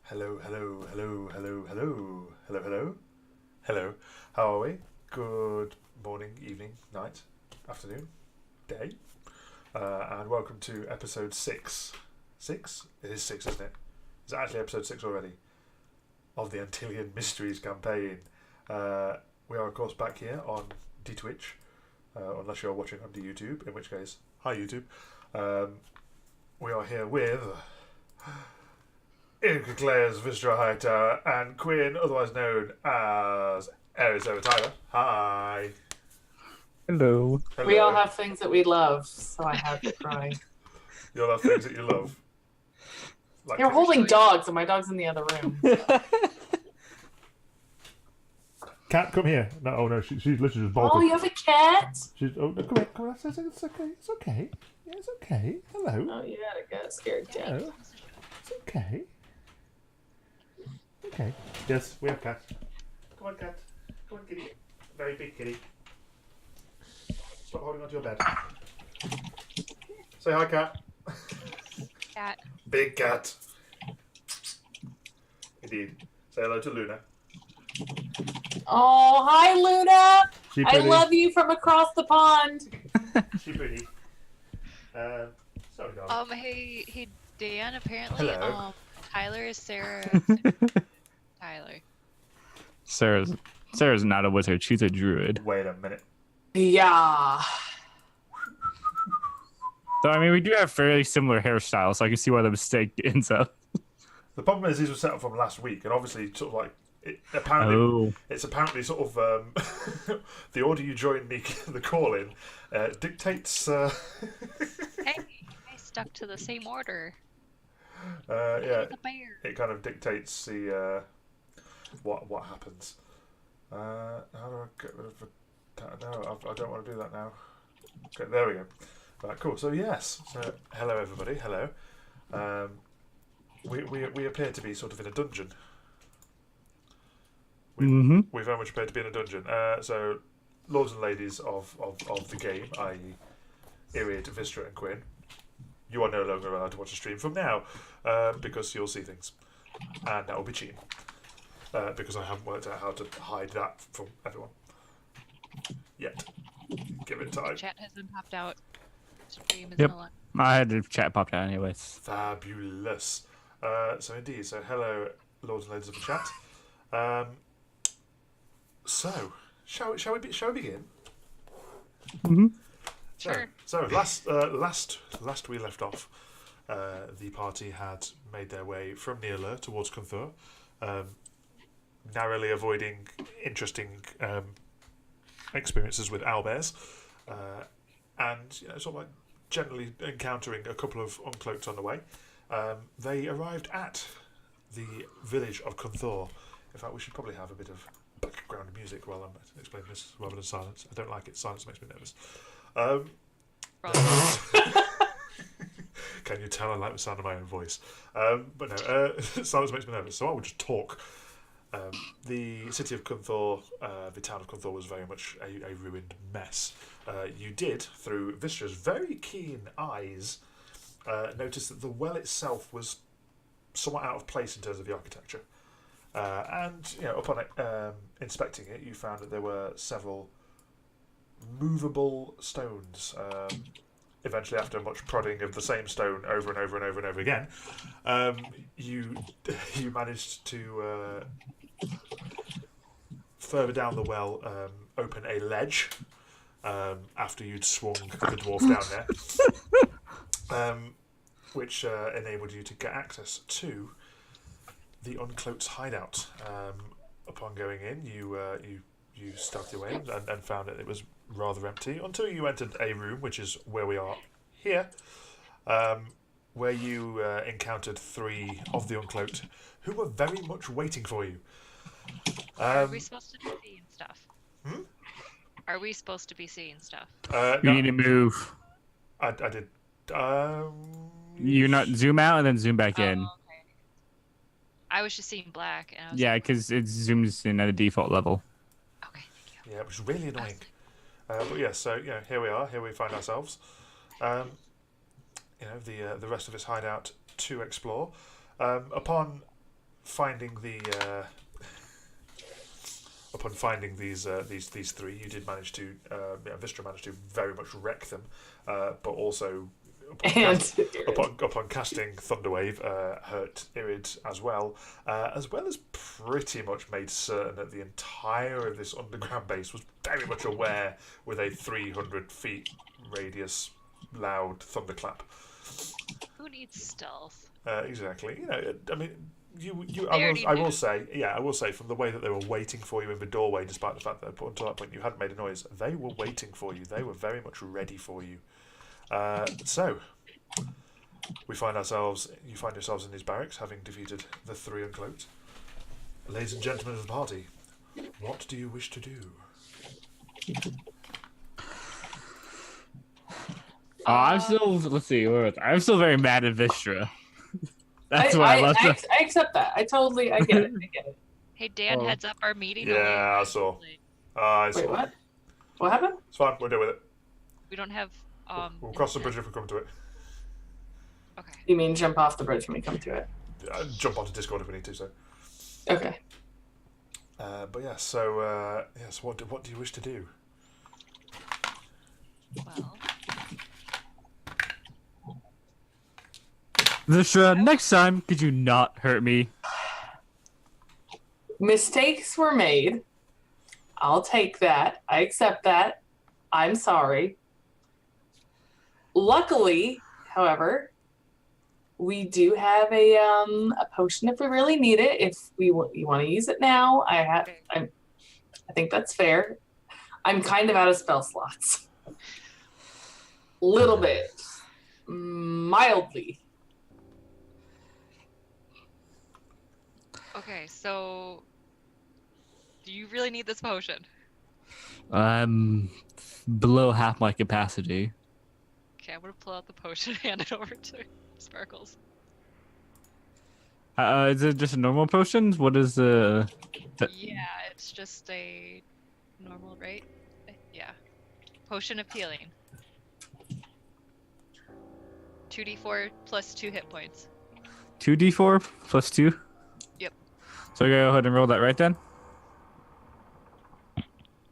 Hello, hello, hello, hello, hello, hello, hello, hello. How are we? Good morning, evening, night, afternoon, day, and welcome to episode 6. 6? It is 6, isn't it? It's actually episode 6 already of the Antillian Mysteries campaign. We are, of course, back here on DTwitch, unless you're watching on YouTube, in which case, hi YouTube. We are here with Uncloaked Hideout and Quinn, otherwise known as Arizona Tyler. Hi. Hello. Hello. We all have things that we love, so I had to cry. You all have things that you love. Like You're holding dogs, and my dog's in the other room. Cat, come here. No, oh no, she's literally just bolted. Oh, you have a cat? She's, oh, no, come here, come here. It's okay, it's okay. Yeah, it's okay. Hello. Oh, you had a cat scared cat. Hello. It's okay. Okay. Yes, we have cat. Come on, cat. Come on, kitty. Very big kitty. Stop holding onto your bed. Say hi, cat. Cat. Big cat. Indeed. Say hello to Luna. Oh, hi, Luna. She I pretty. love you from across the pond. She pretty. Sorry, dog. Hey, Dan. Apparently, Hello. Tyler is Sarah. Tyler. Sarah's not a wizard. She's a druid. Wait a minute. Yeah. So I mean, we do have fairly similar hairstyles, so I can see why the mistake ends up. The problem is these were set up from last week, and obviously, sort of like, it's apparently sort of the order you join the call in dictates. Hey, I stuck to the same order. Yeah, The bear. it kind of dictates the what happens. How do I get rid of the? No, I don't want to do that now. Okay, there we go. Right, cool. So yes, so hello everybody. Hello. We appear to be sort of in a dungeon. We very much appear to be in a dungeon. So, lords and ladies of the game, i.e. Iriad, Vistra and Quinn, you are no longer allowed to watch a stream from now, because you'll see things. And that will be cheating. Because I haven't worked out how to hide that from everyone. Yet. Give it time. Chat hasn't popped out. Stream is Yep. no longer. I had the chat popped out anyways. Fabulous. So indeed, hello, lords and ladies of the chat. So, shall we begin? Mm-hmm. Sure. So last we left off, the party had made their way from Nearla towards Cunthur, narrowly avoiding interesting experiences with owlbears, and sort of like generally encountering a couple of uncloaked on the way. They arrived at the village of Cunthur. In fact, we should probably have a bit of background music while I'm explaining this rather than silence. I don't like it. Silence makes me nervous. Can you tell I like the sound of my own voice? But no, silence makes me nervous, so I would just talk. The city of Cunthur, the town of Cunthur, was very much a ruined mess. You did, through Vistra's very keen eyes, notice that the well itself was somewhat out of place in terms of the architecture. And upon inspecting it, you found that there were several movable stones. Eventually, after much prodding of the same stone over and over and over and over again, you managed to further down the well open a ledge after you'd swung the dwarf down there, which enabled you to get access to the Uncloaked Hideout. Upon going in, you stealthed your way and found that it was rather empty until you entered a room, which is where we are here, where you encountered 3 of the Uncloaked, who were very much waiting for you. Are we supposed to be seeing stuff? Hmm? Are we supposed to be seeing stuff? You need to move. I did. You not zoom out and then zoom back in. Okay. I was just seeing black, and I was Yeah, like, because it zooms in at a default level. okay, thank you. Yeah, it was really annoying. But yeah, so here we are. Here we find ourselves. The rest of this hideout to explore. Upon finding the upon finding these three, you did manage to Vistra managed to very much wreck them, but also upon casting Thunderwave, hurt Irid as well as pretty much made certain that the entire of this underground base was very much aware with a 300 feet radius loud thunderclap. Who needs stealth? Exactly. You know, I mean, I will say, from the way that they were waiting for you in the doorway, despite the fact that up until that point you hadn't made a noise, they were waiting for you. They were very much ready for you. So, you find yourselves in these barracks, having defeated the three Uncloaked. Ladies and gentlemen of the party, what do you wish to do? I'm still. Let's see. I'm still very mad at Vistra. That's why I left. I accept that. I get it. Hey, Dan, Oh. heads up our meeting. Yeah, I saw. I saw. Wait, what? What happened? It's fine. We'll deal with it. We don't have. We'll cross the bridge if we come to it. Okay. You mean jump off the bridge when we come to it? Jump onto Discord if we need to. So. Okay. But yeah. So yes. What do you wish to do? Well, Vistra, next time, could you not hurt me? Mistakes were made. I'll take that. I accept that. I'm sorry. Luckily, however, we do have a potion if we really need it. If you want to use it now, I think that's fair. I'm kind of out of spell slots. Little bit. Mildly. okay, so do you really need this potion? I'm below half my capacity. Okay, I'm gonna pull out the potion and hand it over to Sparkles. Is it just a normal potion? What is the? Yeah, it's just a normal, right? Yeah. Potion of healing. 2d4 plus 2 hit points. 2d4 plus 2? Yep. So I go ahead and roll that right then?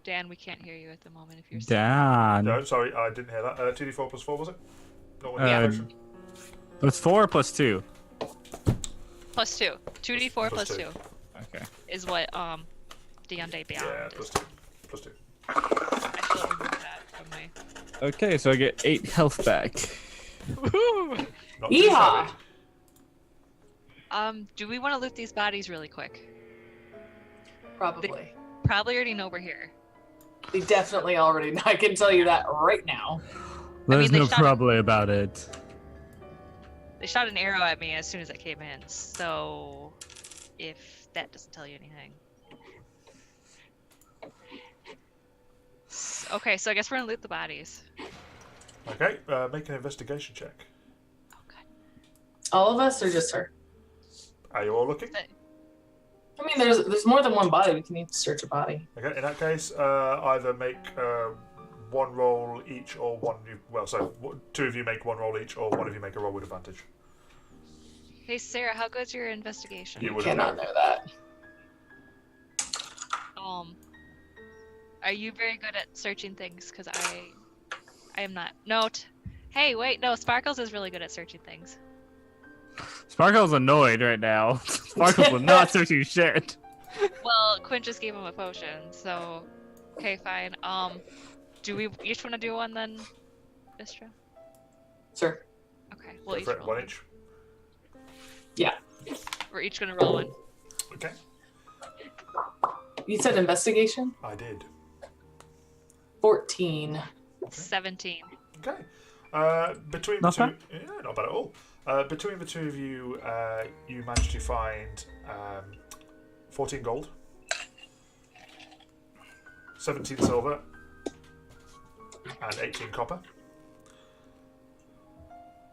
Dan, we can't hear you at the moment if you're Dan. No, sorry, I didn't hear that. 2d4 plus 4 was it? Not one Uh, potion. That's 4 plus 2. Plus 2. 2d4 plus 2 Okay. is what Deonde Beyond Yeah, is. plus 2. Plus 2. I still remember that from my... Okay, so I get 8 health back. Woohoo! Not too Yeehaw! shabby. Do we want to loot these bodies really quick? Probably. Probably already know we're here. They definitely already know. I can tell you that right now. There's they no shot- probably about it. They shot an arrow at me as soon as I came in, so if that doesn't tell you anything. Okay, so I guess we're gonna loot the bodies. Okay, make an investigation check. Oh god. All of us or just her? Are you all looking? I mean, there's more than one body. We can each search a body. Okay, in that case, either make one roll each or one... two of you make one roll each or one of you make a roll with advantage. Hey Sarah, how good's your investigation? You would Cannot know. know that. Are you very good at searching things? Because I am not. No. Hey, wait, no. Sparkles is really good at searching things. Sparkle's annoyed right now. Sparkles will not searching shit. Well, Quinn just gave him a potion, so okay, fine. Do we each want to do one then, Vistra? Sure. Okay, we'll each Go for it, roll one one. each. Yeah. We're each gonna roll one. Okay, You said investigation? I did. 14. 17. Okay. Between the Not two... bad. Yeah, not bad at all. Between the two of you, you managed to find 14 gold, 17 silver, and 18 copper,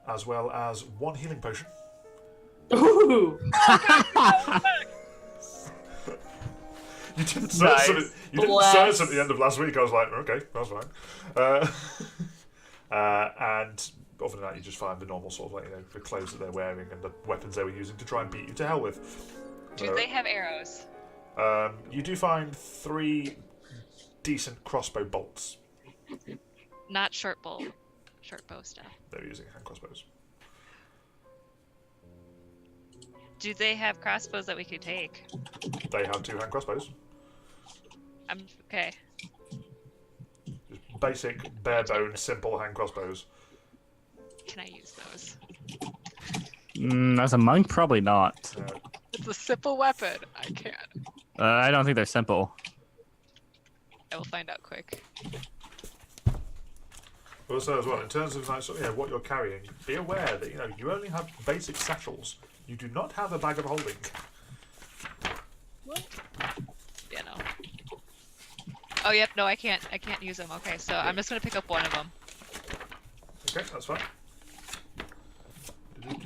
as well as 1 healing potion. Ooh. You didn't say Nice. something. You didn't say it at the end of last week. I was like, okay, that's fine. And other than that, you just find the normal sort of the clothes that they're wearing and the weapons they were using to try and beat you to hell with. Do they have arrows? You do find 3 decent crossbow bolts. Not short bow stuff. They're using hand crossbows. Do they have crossbows that we could take? They have 2 hand crossbows. I'm okay. Just basic, bare bones, simple hand crossbows. Can I use those? As a monk, probably not. It's a simple weapon. I can't. I don't think they're simple. I will find out quick. Also, as well, in terms of like, what you're carrying, be aware that you only have basic satchels. You do not have a bag of holding. What? Yeah, no. Oh, yep. No, I can't use them. Okay, so I'm just gonna pick up one of them. Okay, that's fine.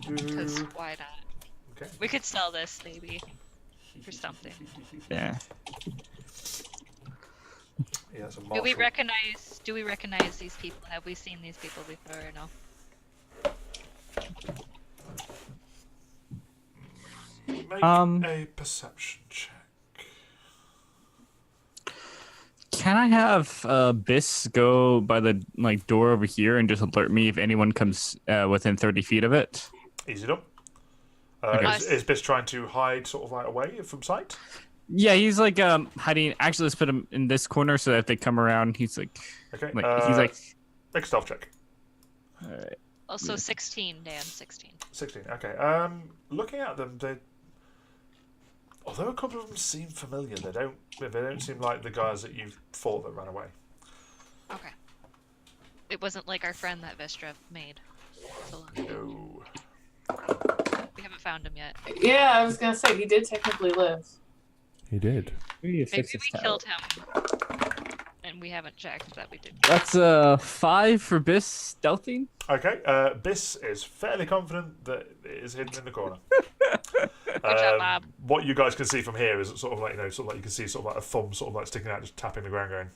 Because why not? Okay. We could sell this maybe for something. Yeah. Yeah, it's a Do martial. we recognize these people? Have we seen these people before or no? Make a perception check. Can I have Biss go by the door over here and just alert me if anyone comes within 30 feet of it? Easy done. Okay. Is Biss trying to hide sort of like away from sight? Yeah, he's like hiding. Actually, let's put him in this corner so that if they come around, he's like, Okay. he's like. Make a stealth check. All right. Also 16, Dan. 16. 16. Okay. Looking at them, although a couple of them seem familiar, they don't seem like the guys that you fought that ran away. Okay. It wasn't like our friend that Vistra made. So long ago. No. We haven't found him yet. Yeah, I was gonna say he did technically live. He did. Maybe we killed him. And we haven't checked that we did. That's 5 for Biss stealthing. Okay. Biss is fairly confident that it is hidden in the corner. Good job, Bob. What you guys can see from here is sort of like you can see sort of like a thumb sort of like sticking out, just tapping the ground, going.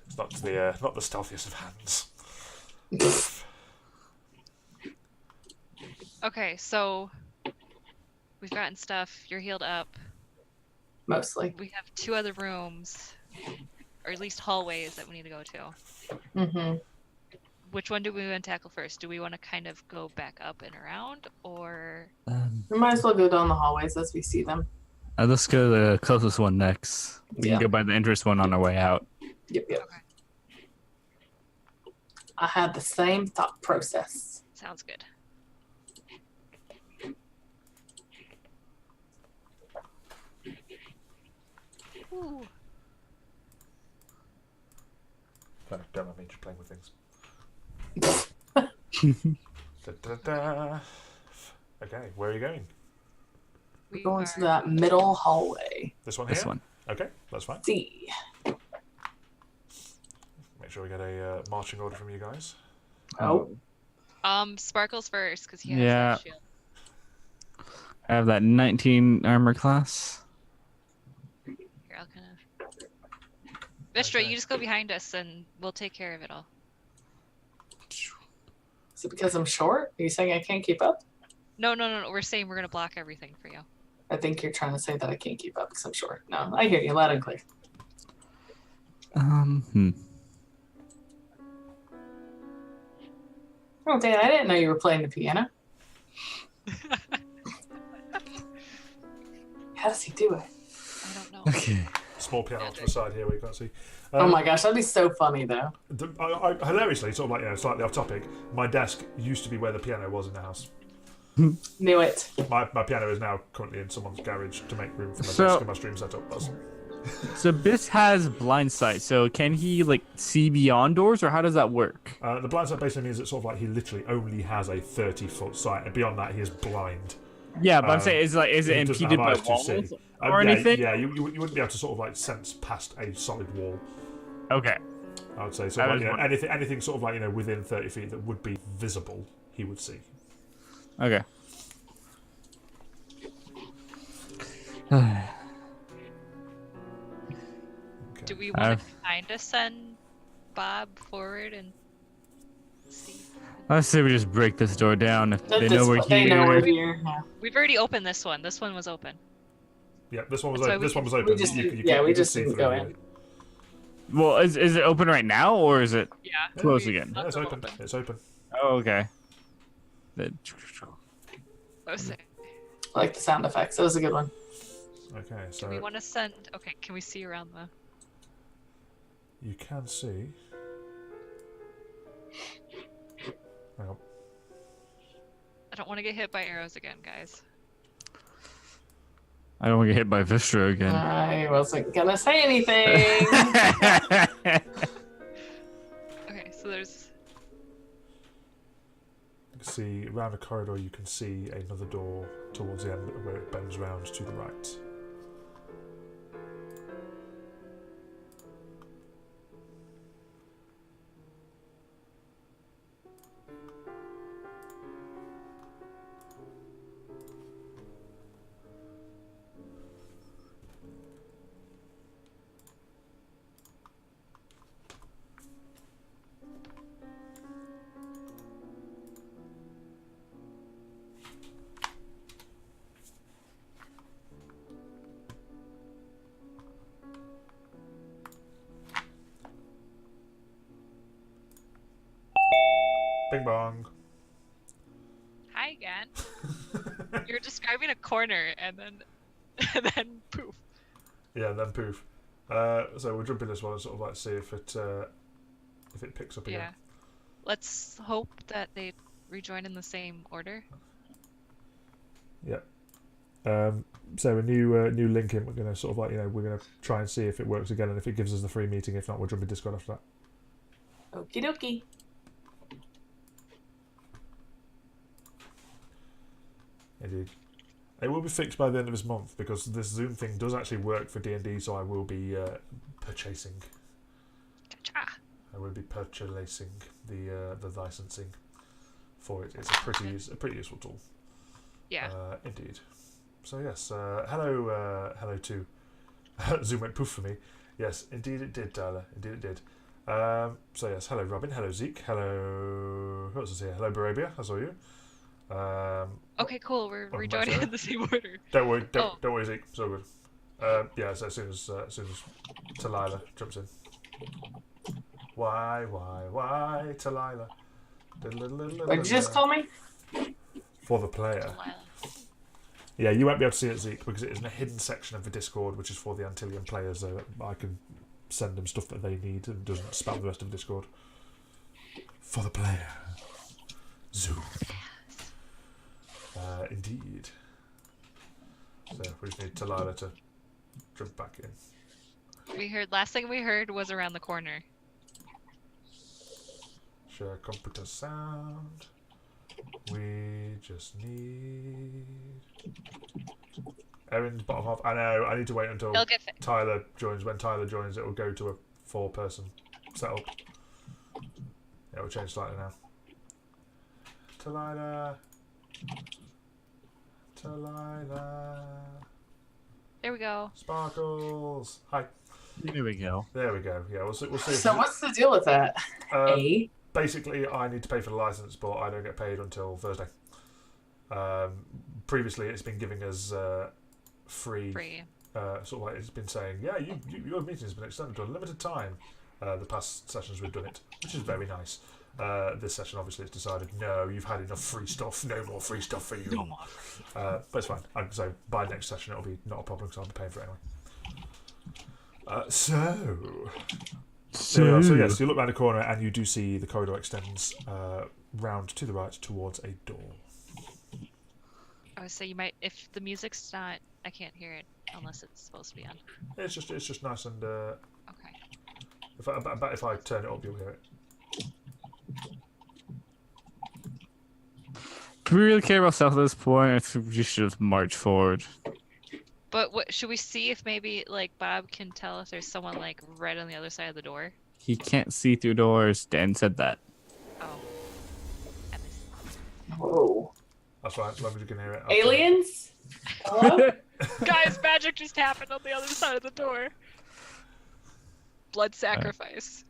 It's not the stealthiest of hands. Okay, so we've gotten stuff. You're healed up. Mostly. We have 2 other rooms, or at least hallways that we need to go to. Mm-hmm. Which one do we want to tackle first? Do we want to kind of go back up and around, or We might as well go down the hallways as we see them. Let's go to the closest one next. We Yeah. can go by the entrance one on our way out. Yep. Okay. I had the same thought process. sounds good? Ooh. Don't mind me just playing with things. Da-da-da. Okay, where are you going? We're going to that middle hallway. This one here? This one. Okay, that's fine. See. Make sure we get a marching order from you guys. Oh. Sparkles first, because he has Yeah. that shield. I have that 19 armor class. Here, I'll kind of. Vistra, Okay. you just go behind us, and we'll take care of it all. Is it because I'm short? Are you saying I can't keep up? No. We're saying we're gonna block everything for you. I think you're trying to say that I can't keep up because I'm short. No, I hear you loud and clear. Oh, Dan, I didn't know you were playing the piano. How does he do it? I don't know. Okay. Small piano to the side here where you can't see. Oh my gosh, that'd be so funny though. Hilariously, sort of like, slightly off topic, my desk used to be where the piano was in the house. Knew it. My piano is now currently in someone's garage to make room for my So- desk and my stream setup. So Biss has blind sight. So can he see beyond doors, or how does that work? The blind sight basically means that sort of like he literally only has a 30-foot sight, and beyond that he is blind. Yeah, but I'm saying is it He doesn't impeded have by eyes to see. walls or yeah, anything? Yeah, you wouldn't be able to sort of sense past a solid wall. Okay. I would say I was anything sort of within 30 feet that would be visible, he would see. Okay. Do we want to kind of send Bob forward and see if we can I say we just break this door down if they know we're They know we're here. here. Yeah. We've already opened this one. This one was open. Yeah, this one was That's why open. we This one was We open. just You didn't- could- yeah, you we could just see didn't through go it. in. Well, is it open right now or is it Yeah. closed we- again? Yeah, it's open. It's open. Oh, okay. Let's see. I like the sound effects. That was a good one. Okay, Do so we want to send? Okay, can we see around the? you can see. Hang on. I don't want to get hit by arrows again, guys. I don't want to get hit by Vistra again. I wasn't gonna say anything. Okay, so there's. You can see around a corridor. You can see another door towards the end where it bends round to the right. Bing bong. Hi again. You're describing a corner and then, and then poof. Yeah, then poof. So we'll jump in this one and sort of like see if it picks up again. Yeah. Let's hope that they rejoin in the same order. Yeah. So a new link in. We're gonna sort of like we're gonna try and see if it works again, and if it gives us the free meeting. If not, we'll jump in Discord after that. Okie dokie. Indeed. It will be fixed by the end of this month because this Zoom thing does actually work for D&D. So I will be purchasing. Cha-cha. I will be purchasing the licensing for it. It's a pretty useful tool. Yeah. Indeed. So yes, hello to Zoom went poof for me. Yes, indeed it did, Tyler. Indeed it did. So yes, hello Robin, hello Zeke, hello who else is here? Hello Barabia, I saw you. Okay, cool. We're welcome back, rejoining Sarah. in the same order. Don't worry, Oh. don't worry Zeke, it's all good. Yeah, so as soon as Talila jumps in. Why, Talila? What did you just call me? For the player. Delilah. Yeah, you won't be able to see it, Zeke, because it is in a hidden section of the Discord, which is for the Antillian players, so that I can send them stuff that they need and doesn't spam the rest of the Discord. For the player. Zoom. Indeed. So we just need Talila to jump back in. Last thing we heard was around the corner. Share computer sound. We just need... Erin's bottom half. I know, I need to wait until They'll get Tyler joins. When Tyler joins, it will go to a 4-person setup. It will change slightly now. Talila. There we go. Sparkles. Hi. There we go. There we go. Yeah, we'll see. We'll see. So what's the deal with that? A? Basically, I need to pay for the license, but I don't get paid until Thursday. Previously, it's been giving us free. Sort of like it's been saying, yeah, your meeting has been extended to a limited time. The past sessions we've done it, which is very nice. This session, obviously, it's decided, no, you've had enough free stuff. No more free stuff for you. No more. But it's fine. So by next session, it'll be not a problem because I'll be paying for it anyway. So yes, you look around the corner and you do see the corridor extends round to the right towards a door. I would say you might, if the music's not, I can't hear it unless it's supposed to be on. It's just nice and Okay. if I turn it up, you'll hear it. Do we really care about South at this point? I think we should just march forward. But what should we see if maybe like Bob can tell if there's someone like right on the other side of the door? He can't see through doors. Dan said that. Oh. I missed. Whoa. That's fine, as long as you can hear it. Aliens? Hello? Guys, magic just happened on the other side of the door. Blood sacrifice.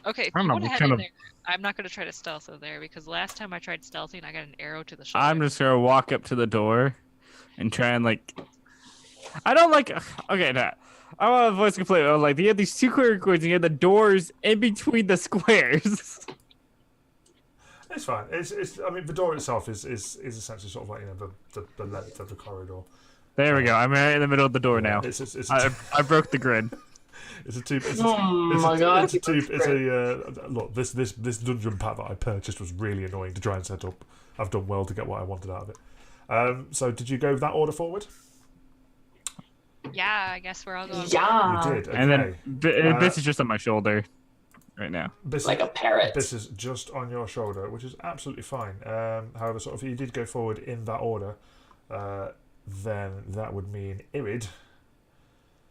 Okay, if I don't you know want to what head kind in of. there, I'm not gonna try to stealth in there because last time I tried stealthing, I got an arrow to the shoulder. I'm just gonna walk up to the door and try and like. I don't like. Okay, nah. I want to voice complaint. Like, you have these two clear coins and you have the doors in between the squares. It's fine. It's. I mean, the door itself is essentially sort of like the length of the corridor. There we go. I'm right in the middle of the door now. It's I broke the grid. It's a tube. Oh my god! It's a tube. It's a look. This dungeon pack that I purchased was really annoying to try and set up. I've done well to get what I wanted out of it. So did you go that order forward? Yeah, I guess we're all going. Yeah. You did. Okay. And then this is just on my shoulder right now. Like a parrot. This is just on your shoulder, which is absolutely fine. However, sort of, if you did go forward in that order, then that would mean Irid.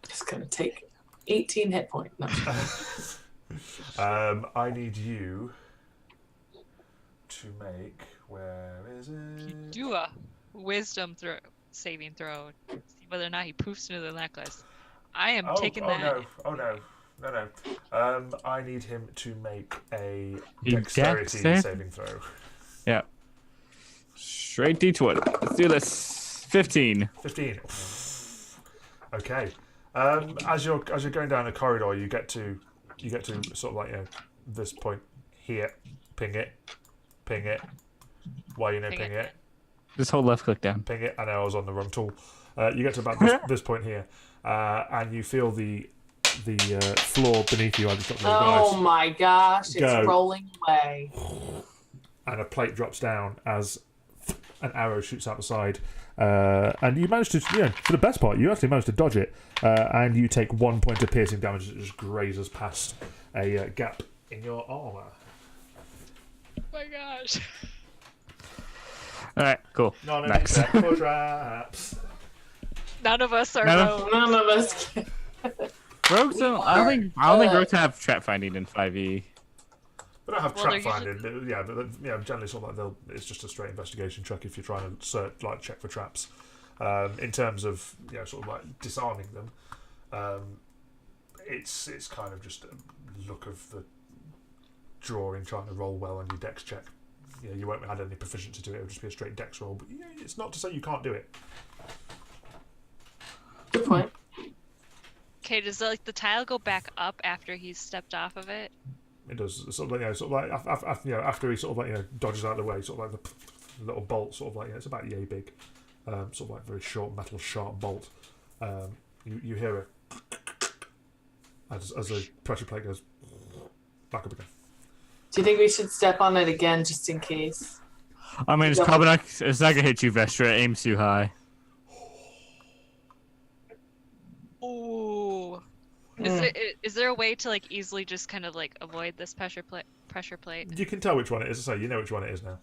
It's gonna take 18 hit points. No. I need you to make. Where is it? Do a wisdom saving throw. See whether or not he poofs into the necklace. I am taking that. No. I need him to make a A dexterity dex saving throw. Yeah. Straight D20. Let's do this. 15. 15. Okay. As you're going down the corridor, you get to sort of like this point here. Ping it. Why ping it? Just hold left click down. Ping it. I know I was on the wrong tool. You get to about this point here, and you feel the floor beneath you. I just got the Oh my gosh! It's Go. rolling away. and a plate drops down as an arrow shoots out the side. And you manage to, for the best part, you actually manage to dodge it, and you take 1 point of piercing damage as it just grazes past a gap in your armor. Oh my gosh. All right, cool. Next. For traps. None of us are None rogues. None of us can. Rogues don't. I don't think rogues have trap finding in 5e. They don't have Well, trap they're finding. But generally sort of like it's just a straight investigation check if you're trying to check for traps. In terms of sort of like disarming them, it's kind of just a look of the drawing, trying to roll well on your dex check. You won't add any proficiency to it. It'll just be a straight dex roll. But it's not to say you can't do it. Good point. Okay, does the tile go back up after he's stepped off of it? It does sort of like after he sort of like dodges out of the way, sort of like the little bolt, sort of like it's about yay big, sort of like very short metal sharp bolt. You hear it as the pressure plate goes back up again. Do you think we should step on it again just in case? I mean, it's probably not. It's not gonna hit you, Vestra. It aims too high. Ooh. Is there a way to like easily just kind of like avoid this pressure plate? You can tell which one it is. So you know which one it is now.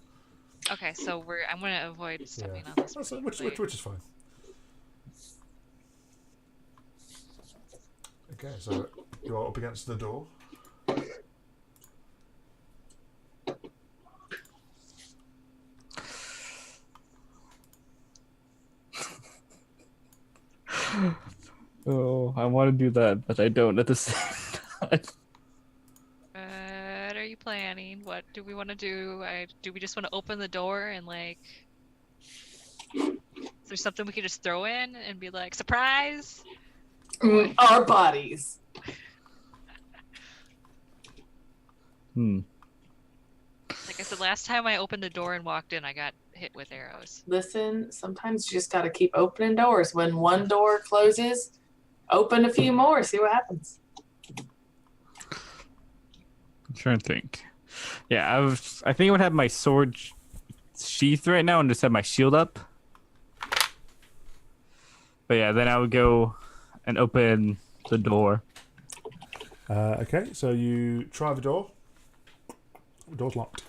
Okay, so I'm gonna avoid stepping on this. Which is fine. Okay, so you're up against the door. Oh, I want to do that, but I don't at the same time. What are you planning? What do we want to do? Do we just want to open the door and like? Is there something we could just throw in and be like, surprise? Our bodies. Like I said, last time I opened the door and walked in, I got hit with arrows. Listen, sometimes you just got to keep opening doors. When one door closes, open a few more, see what happens. I'm trying to think. Yeah, I think I would have my sword sheath right now and just have my shield up. But yeah, then I would go and open the door. Okay, so you try the door. The door's locked.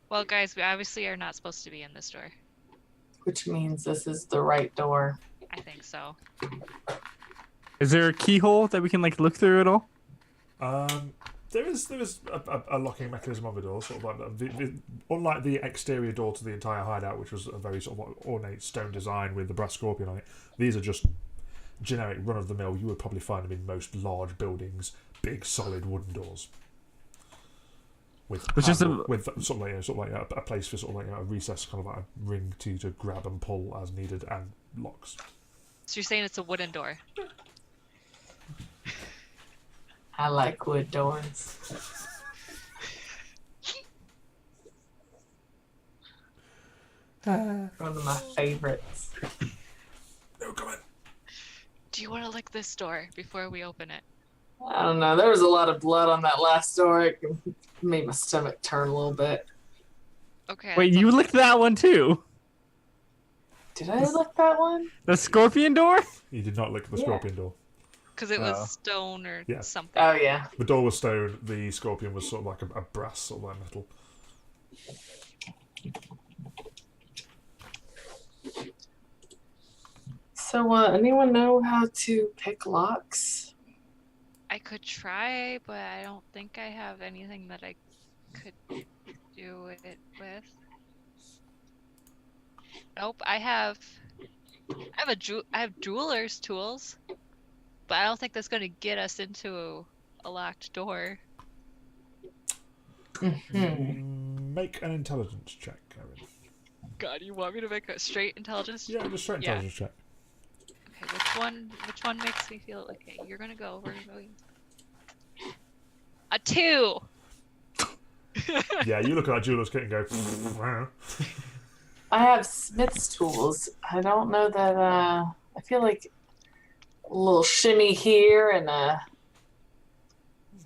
Well, guys, we obviously are not supposed to be in this door. Which means this is the right door. I think so. Is there a keyhole that we can like look through at all? There is a locking mechanism on the door, sort of like unlike the exterior door to the entire hideout, which was a very sort of ornate stone design with the brass scorpion on it. These are just generic run-of-the-mill, you would probably find them in most large buildings, big solid wooden doors. With sort of like a place for sort of like a recess, kind of like a ring to grab and pull as needed, and locks. So you're saying it's a wooden door? I like wood doors. One of my favorites. No comment. Do you want to lick this door before we open it? I don't know. There was a lot of blood on that last door. It made my stomach turn a little bit. Okay. Wait, you licked that one too? Did I lick that one? The scorpion door? You did not lick the scorpion door. Because it was stone or something. Oh, yeah. The door was stone. The scorpion was sort of like a brass, sort of like metal. So, anyone know how to pick locks? I could try, but I don't think I have anything that I could do it with. Nope, I have jeweler's tools, but I don't think that's going to get us into a locked door. Make an intelligence check, Erin. God, you want me to make a straight intelligence? Yeah, just straight intelligence check. Okay, which one makes me feel okay? You're gonna go. We're going. A 2. Yeah, you look at that jeweler's kit and go. Wow. I have smith's tools. I don't know that, I feel like a little shimmy here and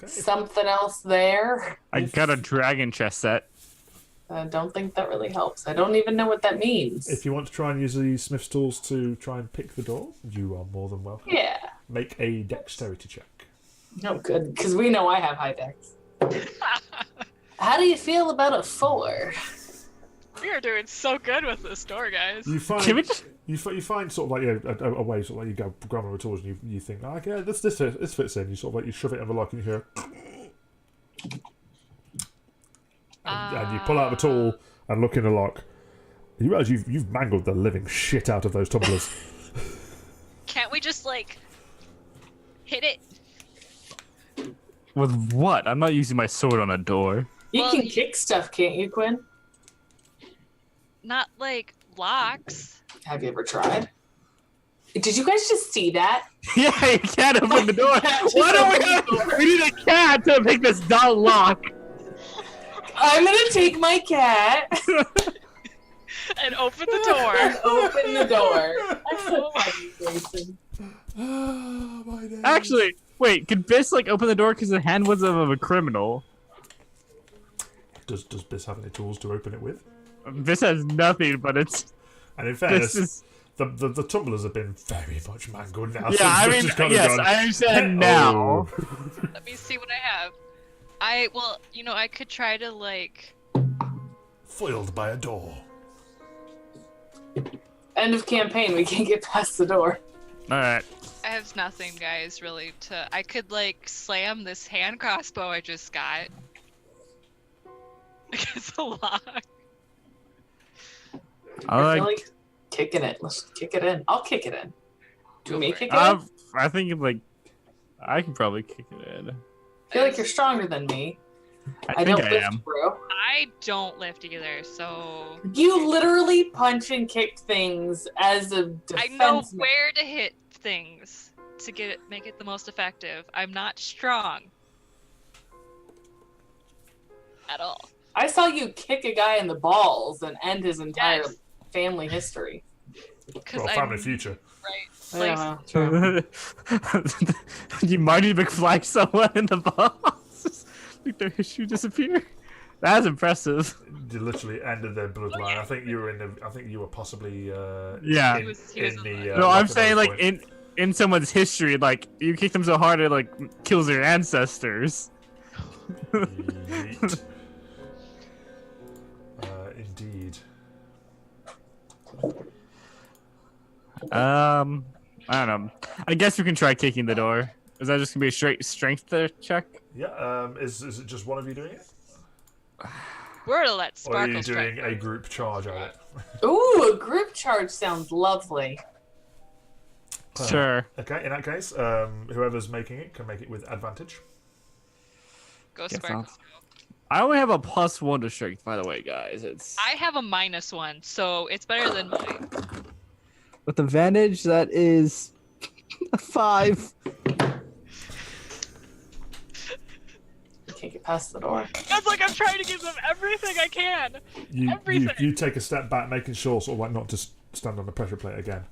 something else there. I got a dragon chess set. I don't think that really helps. I don't even know what that means. If you want to try and use the smith's tools to try and pick the door, you are more than welcome. Yeah. Make a dexterity check. No good, because we know I have high dex. How do you feel about a 4? We are doing so good with this door, guys. You find you find sort of like a way, sort of like you go grab one of the tools and you think, oh, okay, this fits in. You sort of like you shove it in the lock and you hear. And you pull out the tool and look in the lock. You realise you've mangled the living shit out of those tumblers. Can't we just like hit it? With what? I'm not using my sword on a door. You can kick stuff, can't you, Quinn? Not like locks. Have you ever tried? Did you guys just see that? Yeah, you can't open the door. Why don't we need a cat to make this dull lock. I'm gonna take my cat and open the door. and open the door. That's so funny, Jason. Oh, my days. Actually, wait, could Biss like open the door because the hand was of a criminal? Does Biss have any tools to open it with? Biss has nothing, but it's. And in fairness, the tumblers have been very much mangled now. Yeah, I mean, yes, I understand now. Let me see what I have. I could try to like. Foiled by a door. End of campaign. We can't get past the door. All right. I have nothing, guys. Really, I could like slam this hand crossbow I just got against the lock. I feel like kicking it. Let's kick it in. I'll kick it in. Do you want me to kick it in? I think like I can probably kick it in. I feel like you're stronger than me. I think I lift, am. bro. I don't lift either, so. You literally punch and kick things as a defense. I know where to hit things to make it the most effective. I'm not strong at all. I saw you kick a guy in the balls and end his entire family history. Well, family future. Right. Yeah, You Marty McFly someone in the balls. Make their history disappear. That's impressive. You literally ended their bloodline. I think you were I think you were possibly. Yeah. In the. No, I'm saying like in someone's history, like you kick them so hard it like kills their ancestors. Indeed. I don't know. I guess we can try kicking the door. Is that just gonna be a straight strength check? Yeah. Is it just one of you doing it? We're gonna let Or are you Sparkle doing a group charge at it? Ooh, a group charge sounds lovely. Sure. Okay, in that case, whoever's making it can make it with advantage. Go Guess Sparkle. I only have a +1 to strength, by the way, guys. It's I have a -1, so it's better than mine. With advantage, that is a 5. Can't get past the door. That's like I'm trying to give them everything I can. You Everything. you take a step back, making sure sort of like not to stand on the pressure plate again.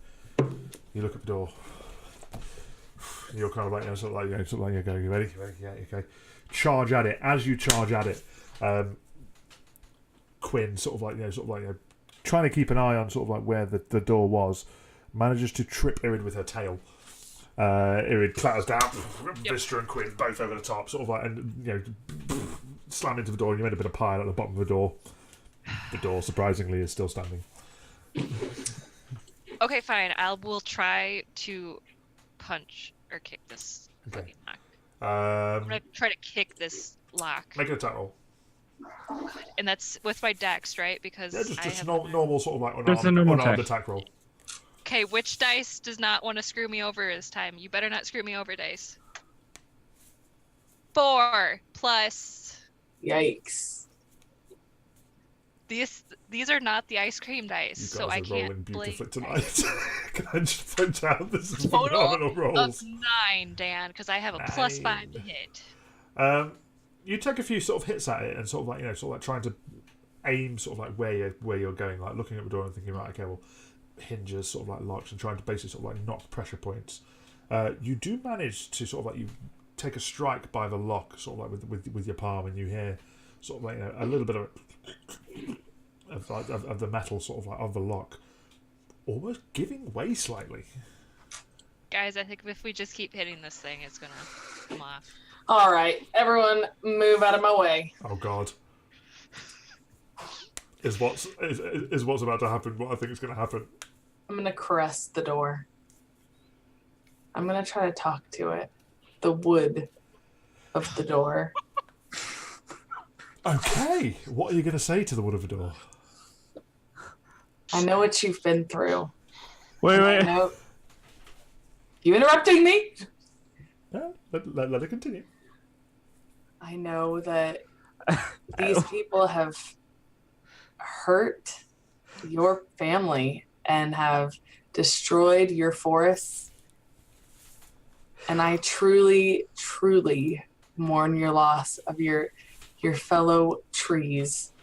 You look at the door. You're kind of like you go. You ready? Yeah, okay. Charge at it. As you charge at it, Quinn trying to keep an eye on sort of like where the door was, manages to trip Irid with her tail. Irid clatters down. Vistra and Quinn both over the top, sort of like, and slam into the door, and you made a bit of pile at the bottom of the door. The door, surprisingly, is still standing. Okay, fine. Will try to punch or kick this fucking lock. I'm gonna try to kick this lock, Make an attack roll. and that's with my dex, right? Because Yeah, I just have normal sort of like Just a normal unarmed attack. attack roll. Okay, which dice does not want to screw me over this time? You better not screw me over, dice. 4 plus. Yikes. These are not the ice cream dice, You so guys I are rolling can't blame. beautifully tonight. Can I just point out this is Total phenomenal of rolls? 9, Dan, because I have a +5 to hit. You take a few sort of hits at it and sort of like sort of like trying to aim sort of like where you're going, like looking at the door and thinking, right, okay, well, hinges sort of like locks, and trying to basically sort of like knock pressure points. You do manage to sort of like you take a strike by the lock, sort of like with your palm, and you hear sort of like a little bit of the metal sort of like of the lock almost giving way slightly. Guys, I think if we just keep hitting this thing, it's gonna come off. All right, everyone, move out of my way. Oh God. Is what's about to happen what I think is going to happen? I'm gonna caress the door. I'm gonna try to talk to it. The wood of the door. Okay, what are you going to say to the wood of the door? I know what you've been through. wait. I know. You interrupting me? Yeah, let it continue. I know that these people have hurt your family and have destroyed your forests. And I truly, truly mourn your loss of your fellow trees.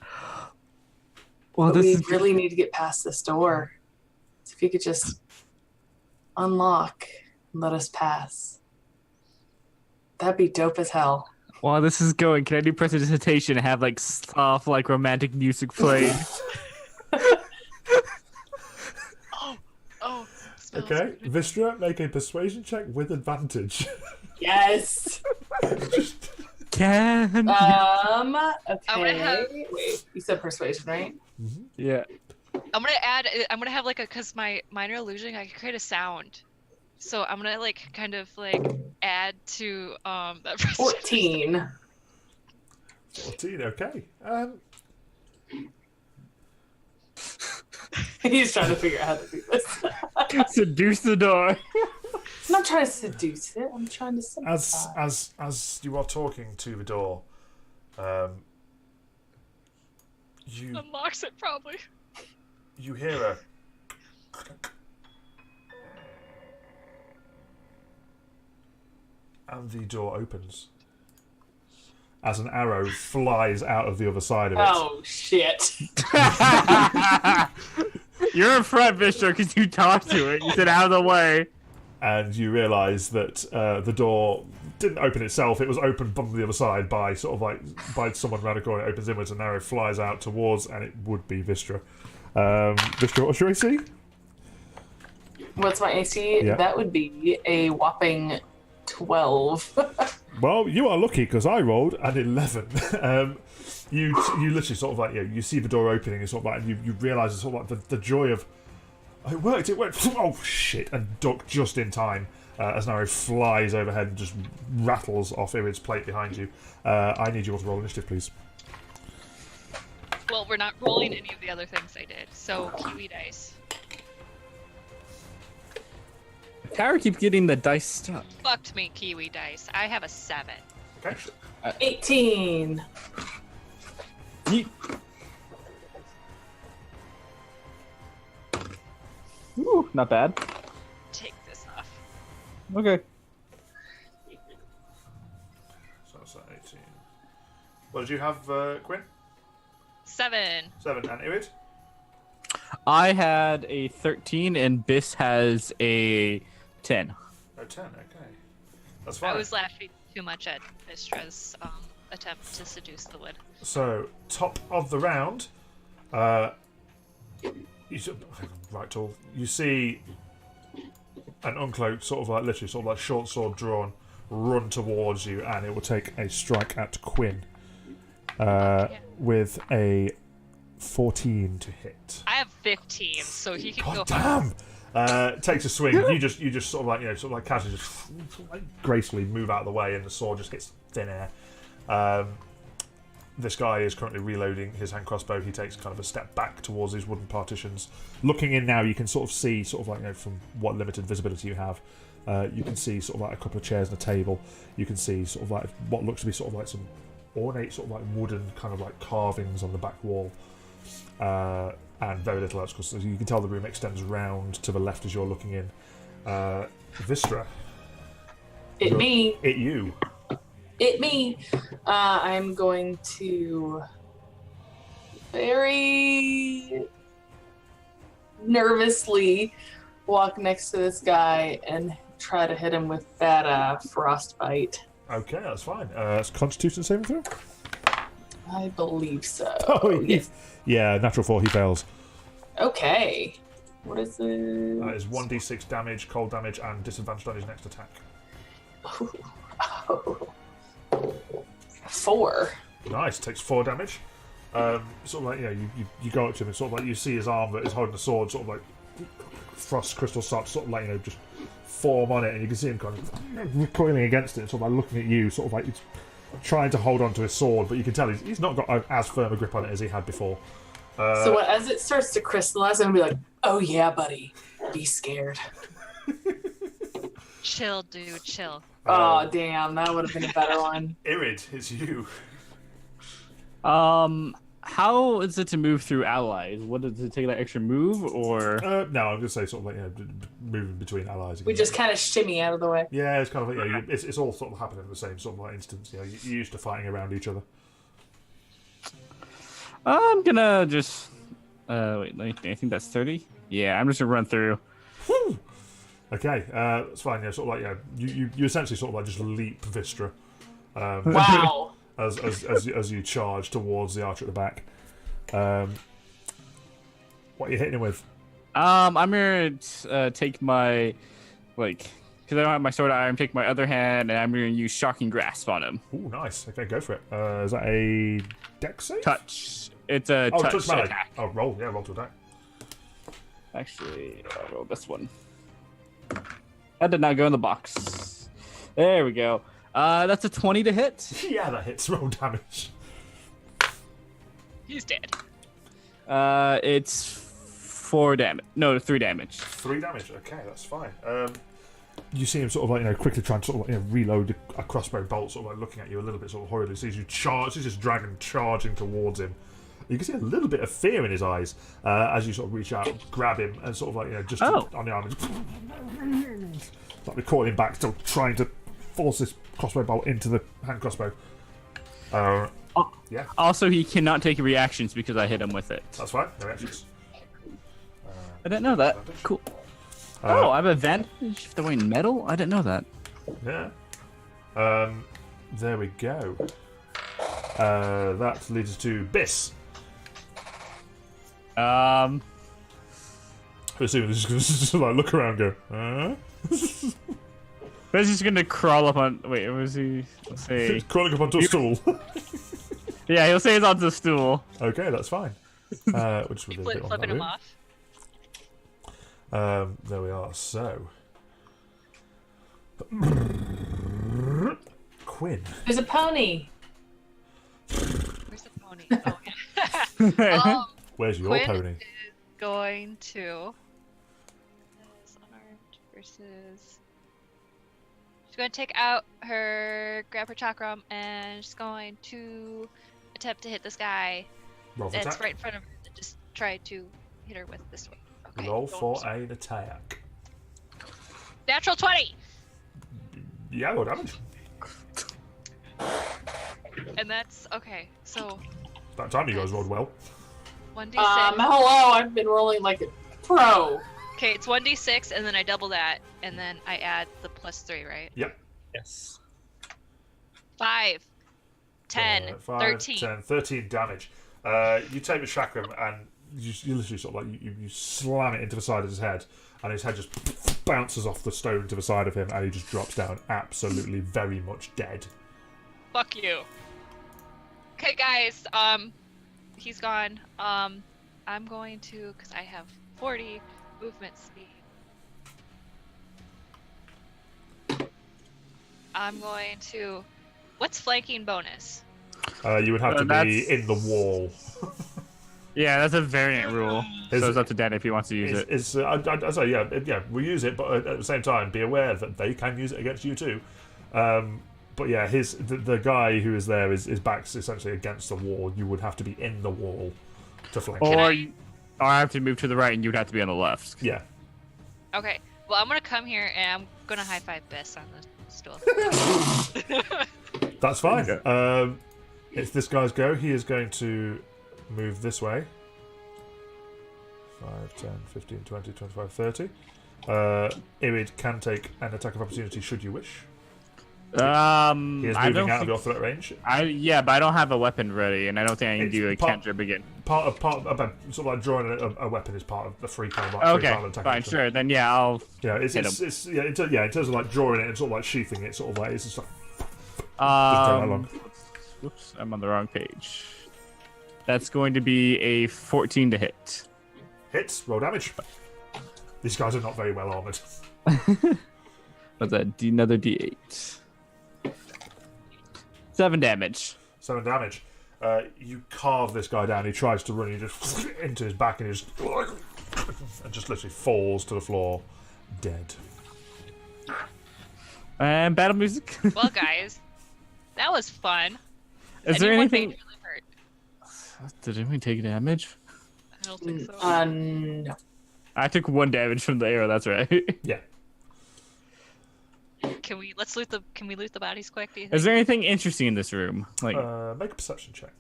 Well, But this we is really need to get past this door. So if you could just unlock and let us pass. That'd be dope as hell. While this is going, can I do prestidigitation and have like soft, like romantic music playing? Oh. Smells Okay, good. Vistra, make a persuasion check with advantage. Yes. Can Okay. I'm gonna have- Wait, you said persuasion, right? yeah. I'm gonna have like cause my minor illusion, I can create a sound. So I'm gonna like kind of like add to that 14. 14, okay. He's trying to figure out how to do this. Seduce the door. I'm not trying to seduce it. I'm trying to sympathize. As you are talking to the door, you unlocks it probably. you hear a and the door opens as an arrow flies out of the other side of it. Oh, shit. You're in front, Bishop, because you talked to it. You said out of the way. And you realise that the door didn't open itself. It was opened from the other side by sort of like by someone around the corner. It opens inwards, and an arrow flies out towards, and it would be Vistra. Vistra, what's your AC? What's my AC? Yeah. That would be a whopping 12. Well, you are lucky because I rolled an 11. You literally sort of like you see the door opening and sort of like and you realise sort of like the joy of it worked. It went oh shit and duck just in time as an arrow flies overhead and just rattles off Irid's plate behind you. I need you all to roll initiative, please. Well, we're not rolling any of the other things I did. So Kiwi dice. Tower keeps getting the dice stuck. Fucked me, Kiwi dice. I have a 7. Okay. 18. Yeet. Ooh, not bad. Take this off. Okay. So that's 18. What did you have, Quinn? 7. 7. And Irid? I had a 13 and Biss has a 10. Oh, 10. Okay. That's fine. I was laughing too much at Mistra's attempt to seduce the wood. So, top of the round, right tool. You see an uncloaked, sort of like literally, sort of like short sword drawn, run towards you, and it will take a strike at Quinn with a 14 to hit. I have 15, so he can go. God damn! Takes a swing. You just sort of like sort of like casually just like gracefully move out of the way, and the sword just hits thin air. This guy is currently reloading his hand crossbow. He takes kind of a step back towards these wooden partitions. Looking in now, you can sort of see, sort of like from what limited visibility you have, you can see sort of like a couple of chairs and a table. You can see sort of like what looks to be sort of like some ornate sort of like wooden kind of like carvings on the back wall, and very little else. Because you can tell the room extends round to the left as you're looking in. Vistra. It me. It you. It me. I'm going to very nervously walk next to this guy and try to hit him with that frostbite. Okay, that's fine. It's Constitution saving throw? I believe so. Oh, yeah, natural 4, he fails. Okay. What is it? That is 1d6 damage, cold damage, and disadvantage on his next attack. Oh. 4. Nice, takes 4 damage. Sort of like, you go up to him and sort of like you see his arm that is holding the sword, sort of like frost crystals start to sort of like, just form on it, and you can see him kind of recoiling against it, sort of like looking at you, sort of like he's trying to hold on to his sword, but you can tell he's not got as firm a grip on it as he had before. So as it starts to crystallize, I'm going to be like, oh yeah, buddy, be scared. Chill, dude, chill. Oh, damn, that would have been a better one. Irid, it's you. How is it to move through allies? What does it take, that extra move, or? No, I'm going to say sort of like, moving between allies. We just kind of shimmy out of the way. Yeah, it's kind of like, it's all sort of happening in the same sort of like instance. You're used to fighting around each other. I'm gonna just wait. I think that's 30. Yeah, I'm just gonna run through. Whew. Okay, that's fine. Yeah, sort of like you essentially sort of like just leap Vistra. Wow. as you charge towards the archer at the back. What are you hitting him with? I'm gonna take my because I don't have my sword iron. Take my other hand, and I'm gonna use shocking grasp on him. Ooh, nice. Okay, go for it. Is that a dex save? Touch. It's a touch melee. attack. Oh, roll to attack. Actually, I'll roll this one. That did not go in the box. There we go. That's a 20 to hit. Yeah, that hits. Roll damage. He's dead. It's 4 damage. No, 3 damage. 3 damage. Okay, that's fine. You see him sort of like quickly trying to sort of like, reload a crossbow bolt, sort of like looking at you a little bit sort of horridly. Sees you charge. Sees this dragon charging towards him. You can see a little bit of fear in his eyes as you sort of reach out, grab him, and sort of like just on the arm, like recording back, still trying to force this crossbow bolt into the hand crossbow. Yeah. Also, he cannot take reactions because I hit him with it. That's fine. No reactions. I didn't know that. Cool. I have advantage if throwing metal? I didn't know that. Yeah. There we go. That leads us to Biss. I'm assuming this is just like look around and go, Biss is gonna crawl up on. Wait, was he? Let's see. Crawling up onto a stool. Yeah, he'll say he's onto the stool. Okay, that's fine. Which will be a bit on Flipping that him room. off. There we are. So, Quinn. There's a pony. Where's the pony? Oh, yeah. Where's your Quinn pony? is going to. Unarmed versus. She's going to take out grab her chakram, and she's going to attempt to hit this guy Roll for that's attack. right in front of her. And just try to hit her with this one. Okay. Roll for an attack. Natural 20! Yeah, roll damage. And that's okay. So That time you guys rolled well. 1d6. Hello, I've been rolling like a pro. Okay, it's 1d6, and then I double that, and then I add the +3, right? Yep. Yes. 5, 10, 5, 13. 10, 13 damage. You take the chakram and you literally sort of like you slam it into the side of his head, and his head just bounces off the stone to the side of him, and he just drops down absolutely very much dead. Fuck you. Okay, guys. He's gone. I'm going to, because I have 40 movement speed. I'm going to. What's flanking bonus? You would have to be That's- in the wall. Yeah, that's a variant rule. Is So it- it's up to Dan if he wants to use it. I say yeah, we use it, but at the same time, be aware that they can use it against you too. But yeah, the guy who is there, his back's essentially against the wall. You would have to be in the wall to flank. Or, I- or I have to move to the right, and you'd have to be on the left. Yeah. Okay. Well, I'm gonna come here and I'm gonna high five Biss on the stool. That's fine. Okay. It's this guy's go. He is going to move this way. 5, 10, 15, 20, 25, 30. Irid can take an attack of opportunity should you wish. He is I moving don't out of think, your threat range. yeah, but I don't have a weapon ready, and I don't think I can It's do a part- cantrip again. Part of sort of like drawing a weapon is part of the free kind of Okay, attack. fine, option. sure. Then yeah, I'll. Yeah, it's Hit in terms of like drawing it and sort of like sheathing it, sort of like it's just like take that long. Whoops, I'm on the wrong page. That's going to be a 14 to hit. hits, roll damage. These guys are not very well armored. What's that? Another D8. 7 damage. 7 damage. You carve this guy down. He tries to run. You just into his back and just literally falls to the floor, dead. And battle music. Well, guys, that was fun. Is there Anyone anything? majorly hurt? Did anyone take damage? I don't think so. No. I took 1 damage from the arrow. That's right. Yeah. Can we loot the bodies quick? Do you think? Is there anything interesting in this room? Like, Make a perception check.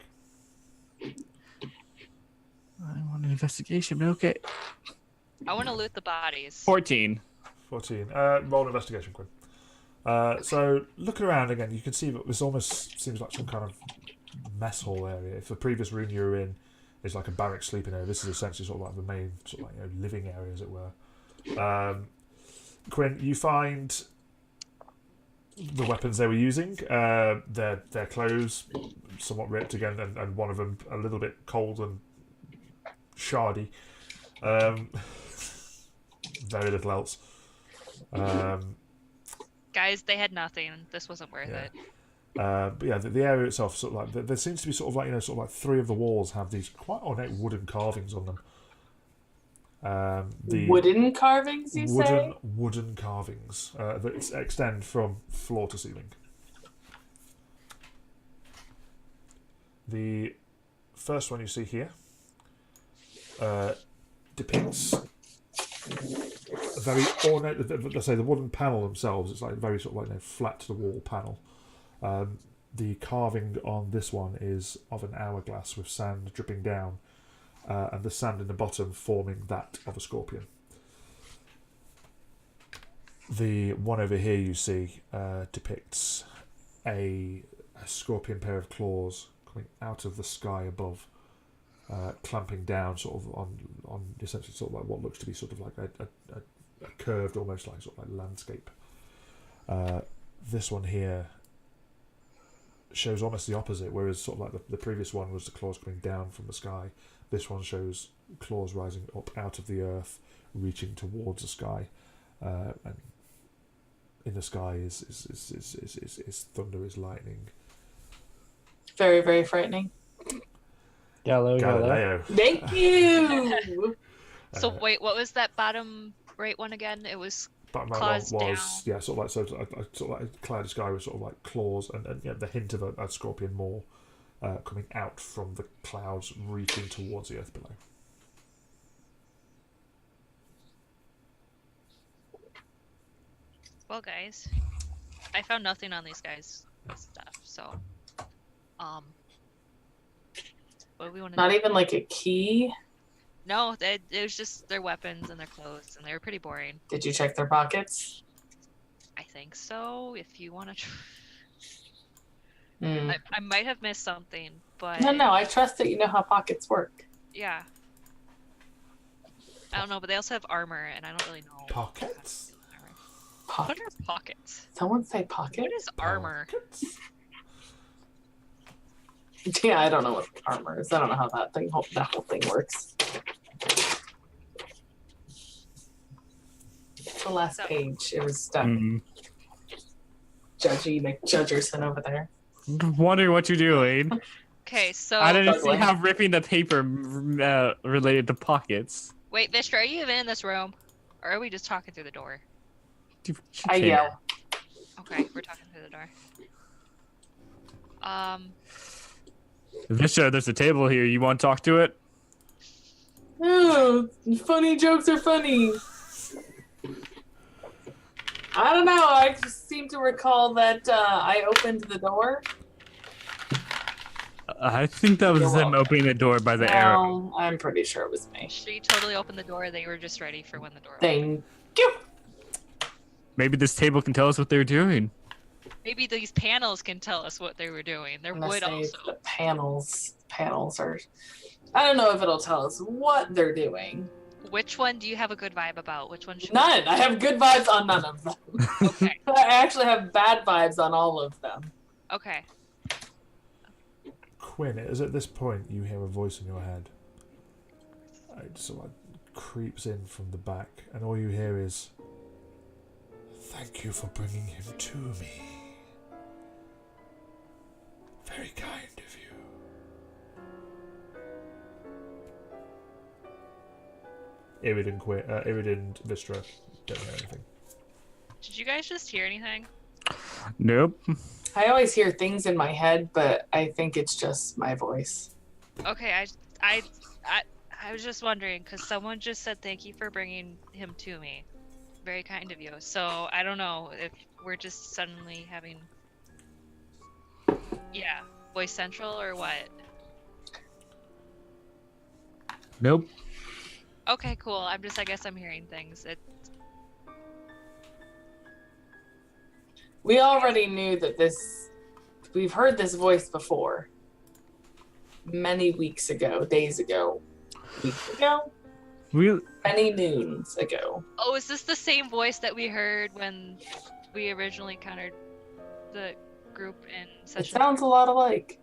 I want an investigation, but okay. I want to loot the bodies. 14. 14. Roll an investigation, Quinn. So, looking around again, you can see that this almost seems like some kind of mess hall area. If the previous room you were in is like a barrack sleeping area, this is essentially sort of like the main sort of like, living area, as it were. Quinn, you find the weapons they were using. Their clothes somewhat ripped again, and one of them a little bit cold and shardy. Very little else. Guys, they had nothing. This wasn't worth Yeah. it. But yeah, the area itself, sort of like there seems to be sort of like sort of like 3 of the walls have these quite ornate wooden carvings on them. The Wooden carvings, you say? wooden carvings that extend from floor to ceiling. The first one you see here depicts a very ornate. Let's say the wooden panel themselves. It's like very sort of like flat to the wall panel. The carving on this one is of an hourglass with sand dripping down, and the sand in the bottom forming that of a scorpion. The one over here you see depicts a scorpion pair of claws coming out of the sky above, clamping down sort of on essentially sort of like what looks to be sort of like a curved, almost like sort of like landscape. This one here shows almost the opposite, whereas sort of like the previous one was the claws coming down from the sky. This one shows claws rising up out of the earth, reaching towards the sky, and in the sky is thunder, is lightning. Very, very frightening. Galileo. Thank you! So wait, what was that bottom right one again? It was bottom right Claws one was sort of like sort of like a cloudy sky with sort of like claws and the hint of a scorpion maw coming out from the clouds, reaching towards the earth below. Well, guys, I found nothing on these guys' stuff, so what do we want to Not do? even like a key. No, it was just their weapons and their clothes, and they were pretty boring. Did you check their pockets? I think so. If you want to, Hmm. I might have missed something, but No, I trust that you know how pockets work. yeah, I don't know. But they also have armor, and I don't really know. Pockets? What Pockets. are pockets? Someone say pocket? What is armor? Pockets? Yeah, I don't know what armor is. I don't know how that whole thing works. The last So- page, it was stuck. Mm. Judgy McJudgerson over there. Wondering what you're doing. Okay, so I didn't see Struggling. how ripping the paper related to pockets. wait, Vishra, are you even in this room, or are we just talking through the door? I yell. Okay, we're talking through the door. Visha, there's a table here. You want to talk to it? Oh, funny jokes are funny. I don't know. I just seem to recall that I opened the door. I think that was You're them welcome. opening the door by the arrow. No, I'm pretty sure it was me. She totally opened the door. They were just ready for when the door opened. Thank you. Maybe this table can tell us what they're doing. Maybe these panels can tell us what they were doing. There I'm gonna would say also. the panels are. I don't know if it'll tell us what they're doing. Which one do you have a good vibe about? Which one should we- None. I have good vibes on none of them. Okay. I actually have bad vibes on all of them. Okay. Quinn, it is at this point you hear a voice in your head. It sort of like creeps in from the back, and all you hear is, "Thank you for bringing him to me. Very kind of you." Irid and Vistra don't hear anything. Did you guys just hear anything? Nope. I always hear things in my head, but I think it's just my voice. Okay, I was just wondering because someone just said thank you for bringing him to me. Very kind of you. So I don't know if we're just suddenly having, voice central or what. Nope. Okay, cool. I guess I'm hearing things. We already knew that we've heard this voice before. Many weeks ago, days ago, weeks ago, We many noons ago. Oh, is this the same voice that we heard when we originally encountered the group in It session? sounds a lot alike.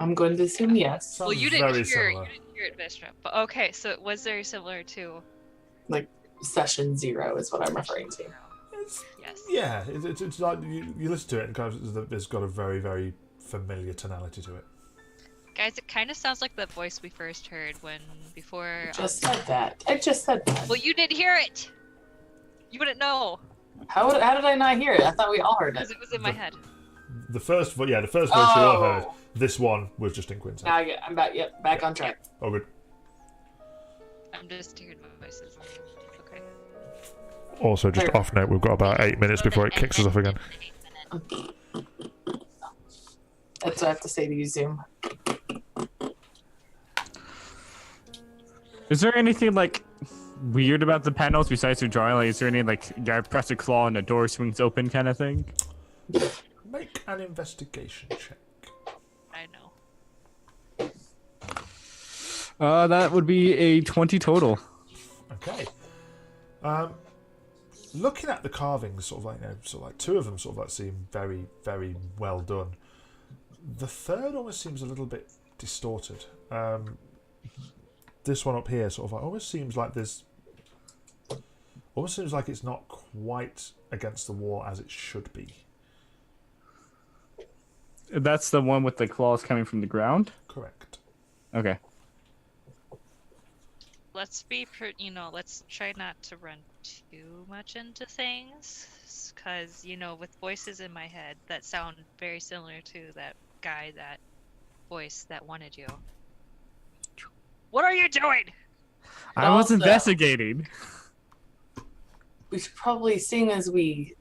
I'm going to assume yes. Well, you Sounds didn't very hear similar. it. You didn't hear it, Vishra. But okay, so it was very similar to. Session 0 is what I'm referring to. Yes. Yeah, it's like you listen to it and kind of it's got a very, very familiar tonality to it. Guys, it kind of sounds like the voice we first heard before. I just said that. I just said that. Well, you didn't hear it. You wouldn't know How did I not hear it? I thought we all heard because it. it was in my head. The first voice you all heard. Oh, This one was just in Quinn's head. now I'm back. Yep, back on track. Oh, good. I'm just hearing voices. Okay. Also, just There. off note, we've got about 8 minutes before it kicks us off again. That's what I have to say to you, Zoom. Is there anything like weird about the panels besides the drawing? Like, is there any like you press a claw and the door swings open kind of thing? Make an investigation check. I know. That would be a 20 total. Okay. Looking at the carvings, sort of like two of them sort of like seem very, very well done. The third almost seems a little bit distorted. This one up here sort of like almost seems like it's not quite against the wall as it should be. That's the one with the claws coming from the ground? Correct. Okay. Let's be, let's try not to run too much into things, because, you know, with voices in my head that sound very similar to that guy, that voice that wanted you. What are you doing? I was Also- investigating. We should probably, seeing as we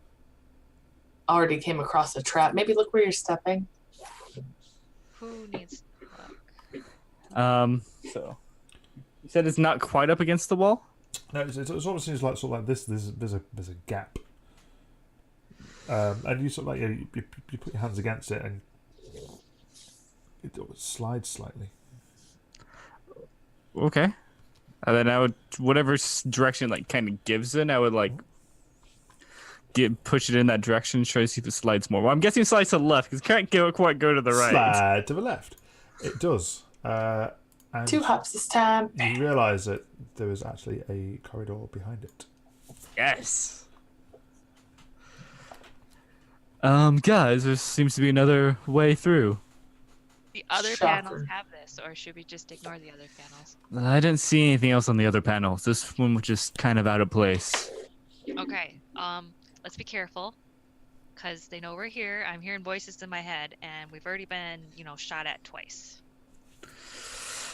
already came across a trap, maybe look where you're stepping. Who needs to look? So you said it's not quite up against the wall? No, it sort of seems like this. There's a gap, and you sort of like you put your hands against it and it slides slightly. Okay. And then I would, whatever direction like kind of gives in, I would like push it in that direction, try to see if it slides more. Well, I'm guessing it slides to the left because it can't quite go to the right. Slide to the left. It does. And 2 hops this time. you realise that there is actually a corridor behind it. Yes. Guys, there seems to be another way through. The other Shocker. panels have this, or should we just ignore the other panels? I didn't see anything else on the other panels. This one was just kind of out of place. Okay, let's be careful, because they know we're here. I'm hearing voices in my head, and we've already been, you know, shot at twice.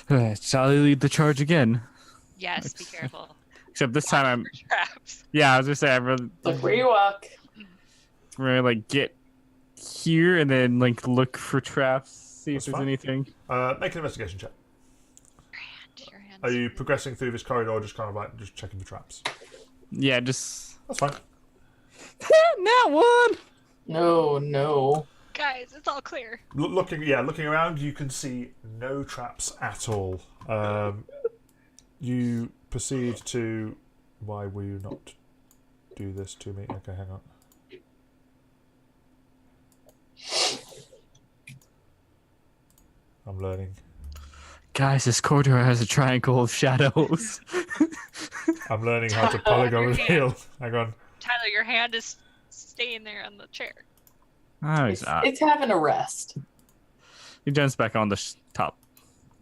Shall I lead the charge again? Yes, be careful. Except this time I'm. Traps. Yeah, I was gonna say I'm really, Look where you walk. really like get here and then like look for traps, see That's if there's fine. anything. Make an investigation check. Your hands. Are you progressing through this corridor, just kind of like just checking for traps? Yeah, just. That's fine. Not one. No. Guys, it's all clear. Looking around, you can see no traps at all. You proceed to. Why will you not do this to me? Okay, hang on. I'm learning. Guys, this corridor has a triangle of shadows. I'm learning how to polygon Your reveal. Hang on. Tyler, your hand is staying there on the chair. Oh, he's not. It's having a rest. He jumps back on the top.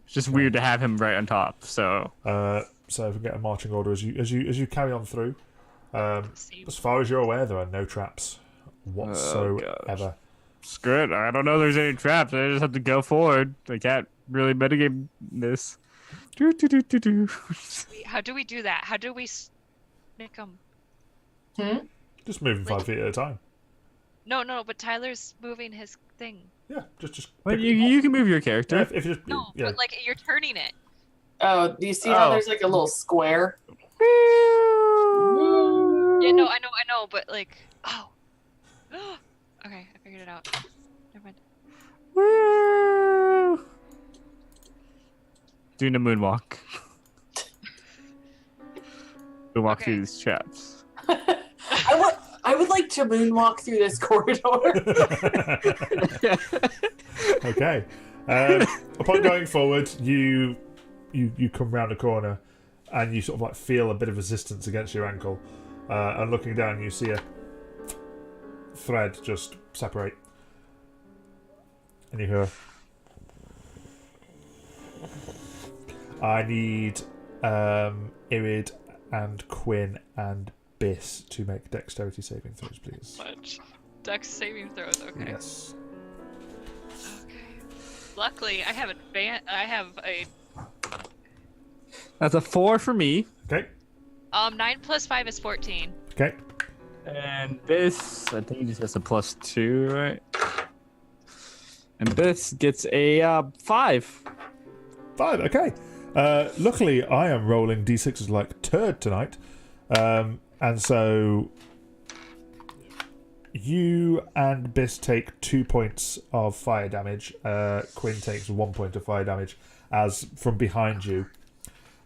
It's just weird to have him right on top. So So if we get a marching order as you carry on through, Same. as far as you're aware, there are no traps whatsoever. screw it. I don't know if there's any traps. I just have to go forward. I can't really mitigate this. Do. How do we do that? How do we make them? Just moving 5 feet at a time. No, but Tyler's moving his thing. Yeah, just. Well, pick- you can move your character. Yeah, if you just No, yeah. but like you're turning it. Oh, do you see how Oh. there's like a little square? Yeah, no, I know, but like, oh. Okay, I figured it out. Never mind. Woo! Doing a moonwalk. Moonwalk Okay. through these traps. I would like to moonwalk through this corridor. Okay. Upon going forward, you come round a corner, and you sort of like feel a bit of resistance against your ankle, and looking down, you see a thread just separate, and you hear, "I need Irid and Quinn and Biss to make dexterity saving throws, please." Much. Dex saving throws. Okay. Yes. Okay. Luckily, I have a That's a 4 for me. Okay. 9 plus 5 is 14. Okay. And this, I think he just has a +2, right? And this gets a 5. 5, okay. Luckily, I am rolling d6s like turd tonight. And so you and Biss take 2 points of fire damage. Quinn takes 1 point of fire damage as from behind you,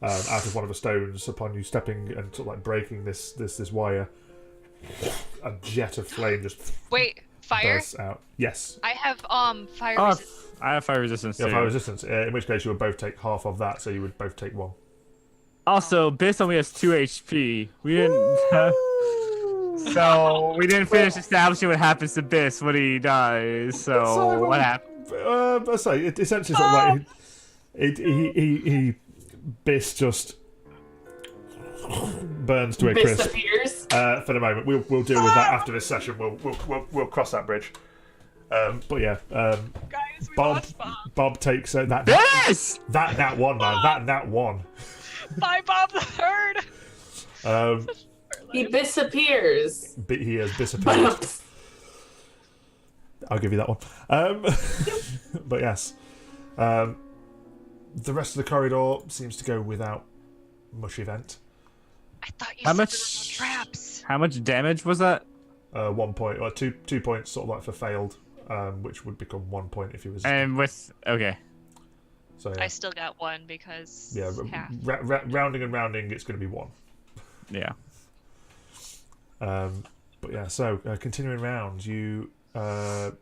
out of one of the stones, upon you stepping and sort of like breaking this wire, a jet of flame just Wait, fire? bursts out. Yes. I have fire Oh, resistance. I have fire resistance Yeah, too. fire resistance. In which case you would both take half of that, so you would both take 1. Also, Biss only has 2 HP. We didn't. So we didn't finish establishing what happens to Biss when he dies. So what happened? I say it essentially sort of like he Biss just burns to a crisp. Disappears. For the moment, we'll deal with that after this session. We'll cross that bridge. But yeah, Guys, we lost Bob. Bob takes that Yes! that one, man. That one. Bye, Bob the Third. He disappears. He has disappeared. I'll give you that one. But yes, the rest of the corridor seems to go without much event. I thought you How said much- there were no traps. How much damage was that? 1 point or 2 points, sort of like for failed, which would become 1 point if he was. And with okay. So I yeah, still got one because half. rounding and rounding, it's going to be 1. Yeah. But yeah, so continuing round, you the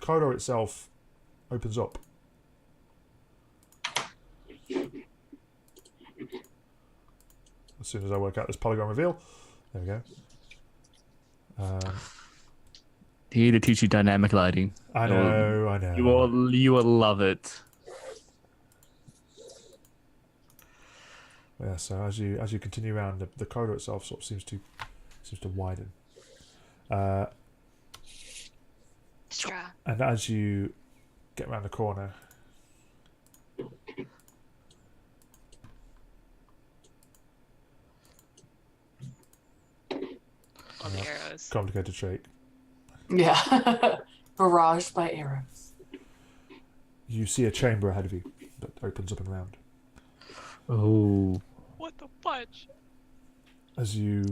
corridor itself opens up. As soon as I work out this polygon reveal, there we go. He to teach you dynamic lighting. I know. You will love it. Yeah. So as you continue around, the corridor itself sort of seems to widen. Straw. And as you get around the corner, All the arrows. complicated shape, Yeah. Barraged by arrows. you see a chamber ahead of you that opens up and round. Oh. What the fudge? As you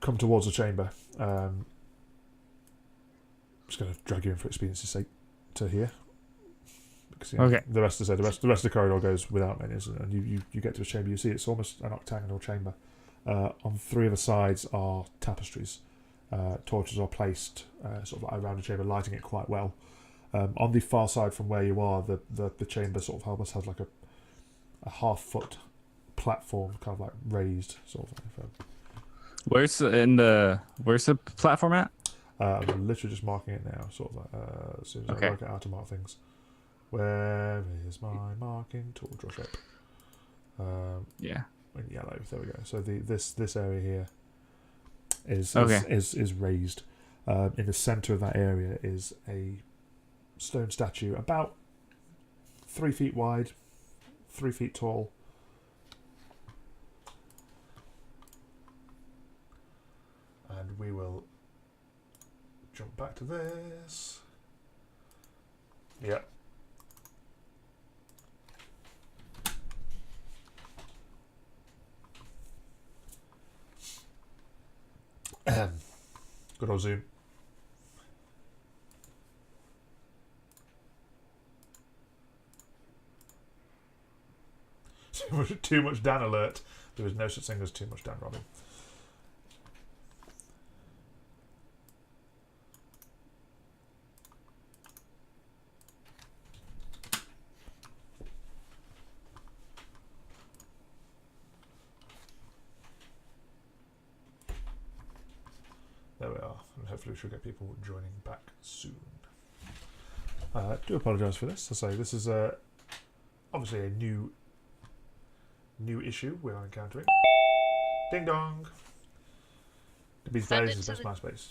come towards the chamber, I'm just going to drag you in for experience's sake to here. Because, Okay. The rest of the corridor goes without menus, and you get to a chamber. You see it's almost an octagonal chamber. On 3 of the sides are tapestries. Torches are placed sort of like around the chamber, lighting it quite well. On the far side from where you are, the chamber sort of almost has like a half-foot platform, kind of like raised, sort of. Where's the platform at? I'm literally just marking it now, sort of like as soon as Okay. I work out how to mark things. Where is my marking tool? Draw shape. Yeah. In yellow. There we go. So this area here is Okay. is raised. In the centre of that area is a stone statue about 3 feet wide, 3 feet tall. And we will jump back to this. Yep. Good old zoom. Too much Dan alert. There is no such thing as too much Dan, Robin. There we are, and hopefully we should get people joining back soon. I do apologise for this. I say this is obviously a new issue we are encountering. Ding dong. These Send days it is to best the- MySpace.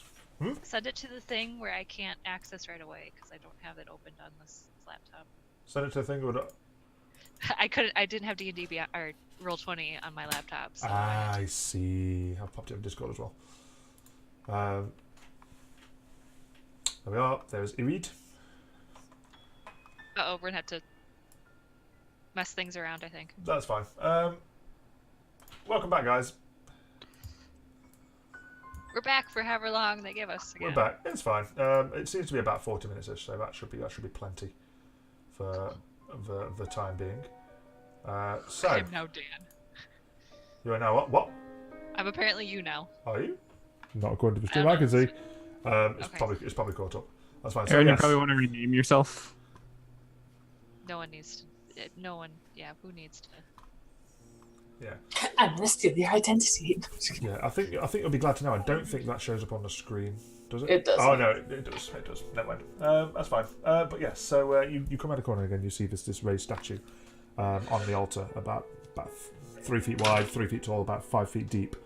Send it to the thing where I can't access right away because I don't have it opened on this laptop. Send it to a thing or I didn't have D&D or Roll20 on my laptop. So I see. I've popped it in Discord as well. There we are. There's Irid. we're gonna have to mess things around, I think. That's fine. Welcome back, guys. We're back for however long they give us. We're Again. back. It's fine. It seems to be about 40 minutes-ish, so that should be plenty for the time being. So I'm now Dan. you are now what? What I'm apparently you now. are you? Not according to the stream I I can don't see. know. It's Okay. probably caught up. That's fine. So Aaron, you yes. probably want to rename yourself. No one needs to. No one. Yeah, who needs to? Yeah. I'm gonna steal your identity. Yeah. I think you'll be glad to know. I don't think that shows up on the screen. Does it? It doesn't. Oh no, it does. It does. Never mind. That's fine. But yes. So you come out of the corner again. You see this raised statue on the altar about 3 feet wide, 3 feet tall, about 5 feet deep,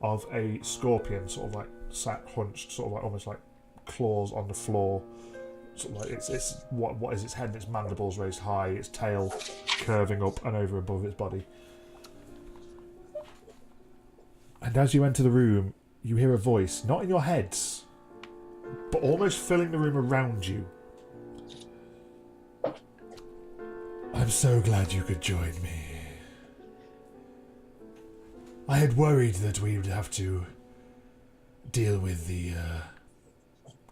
of a scorpion, sort of like sat hunched, sort of like almost like claws on the floor. Sort of like it's what is its head and its mandibles raised high, its tail curving up and over above its body. And as you enter the room, you hear a voice, not in your heads, but almost filling the room around you. I'm so glad you could join me. I had worried that we would have to deal with the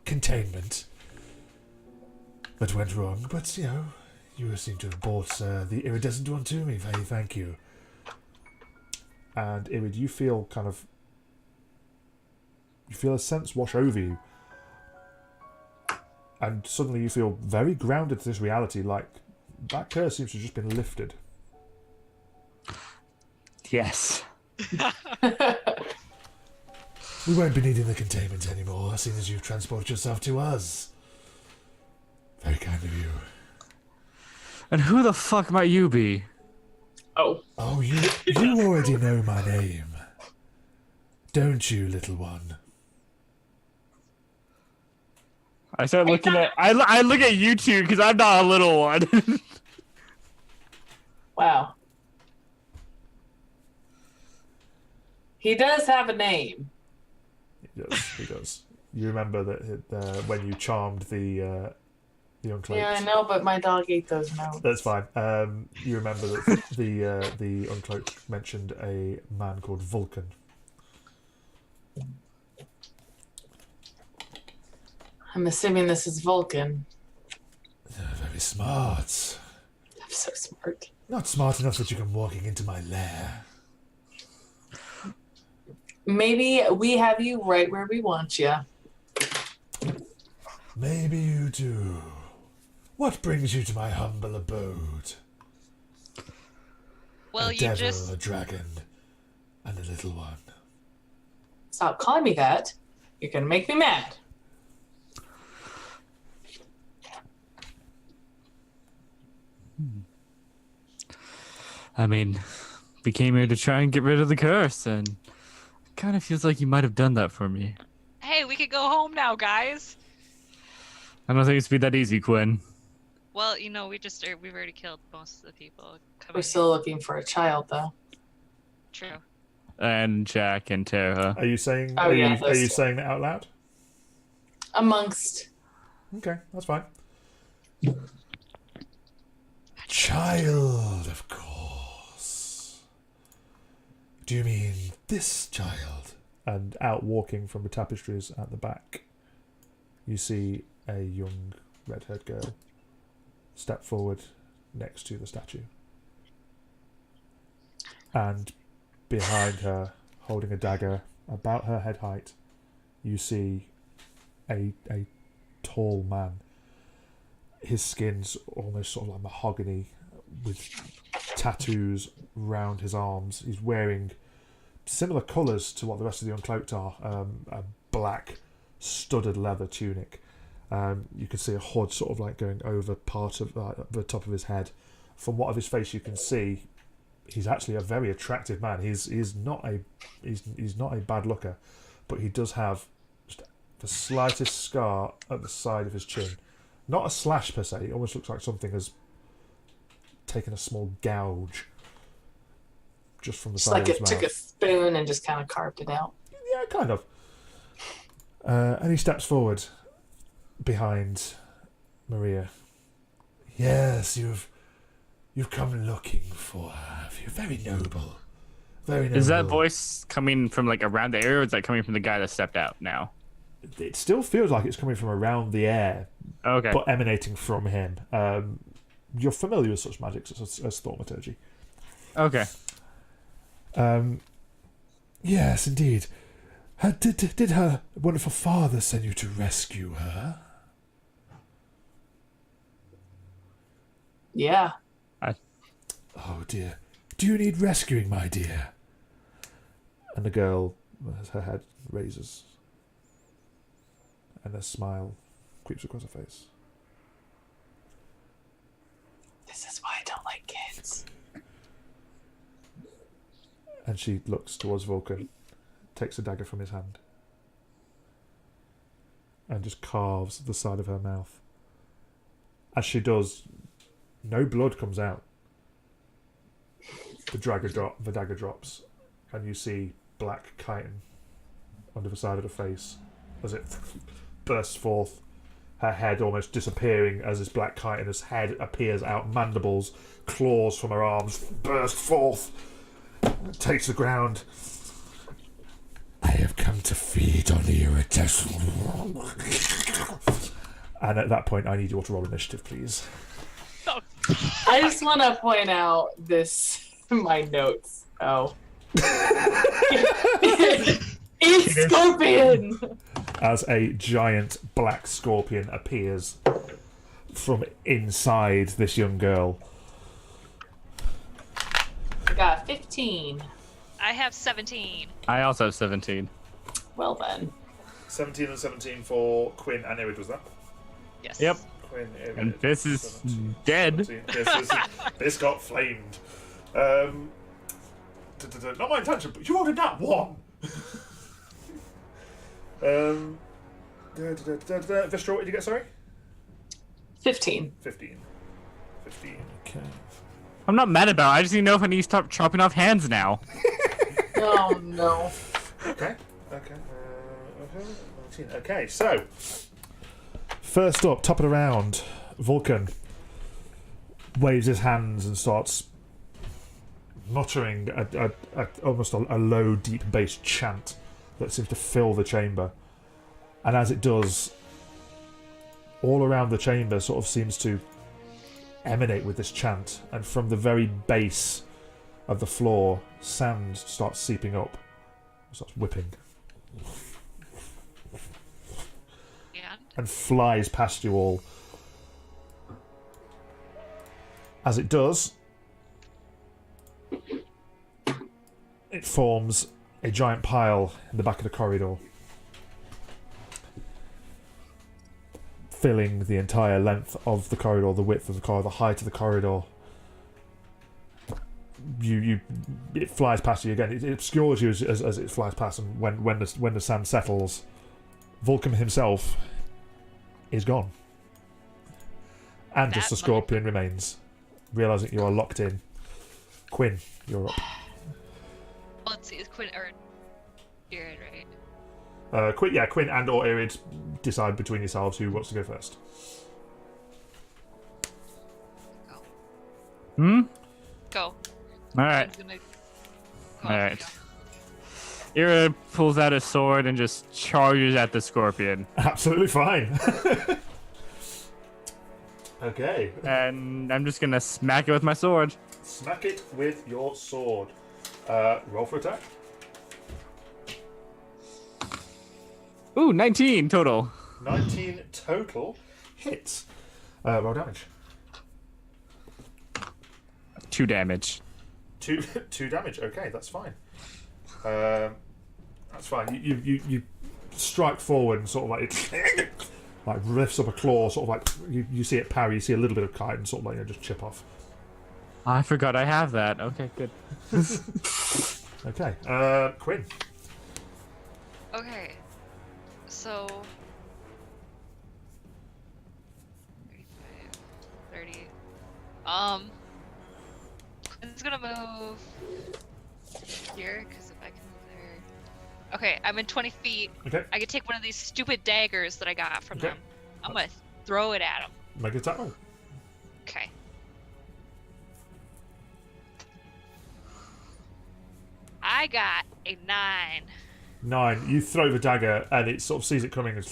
containment that went wrong, but you seem to have brought the iridescent one to me. Very thank you. And Irid, you feel a sense wash over you, and suddenly you feel very grounded to this reality, like that curse seems to have just been lifted. Yes. We won't be needing the containment anymore, seeing as you've transported yourself to us. Very kind of you. And who the fuck might you be? Oh. Oh, you already know my name, don't you, little one? I start looking at. I look at you two because I'm not a little one. Wow. He does have a name. He does. You remember that when you charmed the Uncloaked. Yeah, I know, but my dog ate those notes. That's fine. You remember that the Uncloaked mentioned a man called Vulcan. I'm assuming this is Vulcan. Very smart. I'm so smart. Not smart enough that you come walking into my lair. Maybe we have you right where we want you. Maybe you do. What brings you to my humble abode? Well, a you devil, just a dragon, and a little one. Stop calling me that. You're gonna make me mad. I mean, we came here to try and get rid of the curse, and it kind of feels like you might have done that for me. hey, we could go home now, guys. I don't think it's be that easy, Quinn. Well, we've already killed most of the people. We're still looking for a child, though. True. And Jack and Tara. Are you saying? Oh, are yeah, you, those are you two. saying that out loud? Amongst. Okay, that's fine. Child, of course. Do you mean this child? And out walking from the tapestries at the back, you see a young red-haired girl step forward next to the statue. And behind her, holding a dagger about her head height, you see a tall man. His skin's almost sort of like mahogany, with tattoos round his arms. He's wearing similar colours to what the rest of the Uncloaked are. A black studded leather tunic. You can see a hood sort of like going over part of the top of his head. From what of his face you can see, he's actually a very attractive man. He's not a bad looker, but he does have just the slightest scar at the side of his chin. Not a slash per se. It almost looks like something has taken a small gouge just from the Just side like of his it mouth. took a spoon and just kind of carved it out. Yeah, kind of. And he steps forward behind Maria. Yes, you've come looking for her. Have you? Very noble. Very noble. Is that voice coming from like around the area, or is that coming from the guy that stepped out now? It still feels like it's coming from around the air, Okay. but emanating from him. You're familiar with such magics as thaumaturgy. Okay. Yes, indeed. Did her wonderful father send you to rescue her? Yeah. Oh dear. Do you need rescuing, my dear? And the girl, as her head raises, and a smile creeps across her face. This is why I don't like kids. And she looks towards Vulcan, takes a dagger from his hand, and just carves the side of her mouth. As she does, no blood comes out. The dagger drops, and you see black chitin under the side of the face as it bursts forth, her head almost disappearing as this black chitinous head appears out, mandibles, claws from her arms burst forth, takes the ground. I have come to feed on your attention. And at that point, I need you all to roll initiative, please. I just want to point out this, my notes. Oh. It's Scorpion! As a giant black scorpion appears from inside this young girl. I got 15. I have 17. I also have 17. Well then. 17 and 17 for Quinn and Irid, was that? Yes. Yep. Quinn, Irid, And this is 17, dead. 17. This got flamed. Not my intention, but you ordered that one. Vistra, what did you get, sorry? 15. 15. Okay. I'm not mad about it. I just need to know if I need to stop chopping off hands now. Oh no. Okay. 19. Okay, so first up, top of the round, Vulcan waves his hands and starts muttering almost a low, deep bass chant that seems to fill the chamber. And as it does, all around the chamber sort of seems to emanate with this chant, and from the very base of the floor, sand starts seeping up, starts whipping, and flies past you all. As it does, it forms a giant pile in the back of the corridor, filling the entire length of the corridor, the width of the corridor, the height of the corridor. It flies past you again. It obscures you as it flies past, and when the sand settles, Vulcan himself is gone, and just the scorpion remains. Realizing you are locked in, Quinn, you're up. Let's see, is Quinn or Irid, right? Quinn and or Irid, decide between yourselves who wants to go first. Go. All right. Quinn's gonna go All off, right. Ira pulls out a sword and just charges at the scorpion. Absolutely fine. Okay. And I'm just gonna smack it with my sword. Smack it with your sword. Roll for attack. Ooh, 19 total. 19 total hits. Roll damage. 2 damage. Two damage. Okay, that's fine. That's fine. You strike forward and sort of like it like lifts up a claw, sort of like you see it parry. You see a little bit of chitin, sort of like just chip off. I forgot I have that. Okay, good. Okay, Quinn. Okay. So 35, 30. Quinn's gonna move here because if I can move there. Okay, I'm in 20 feet. Okay. I can take one of these stupid daggers that I got from Okay. them. I'm gonna throw it at them. Make an attack roll. Okay. I got a 9. 9. You throw the dagger, and it sort of sees it coming, and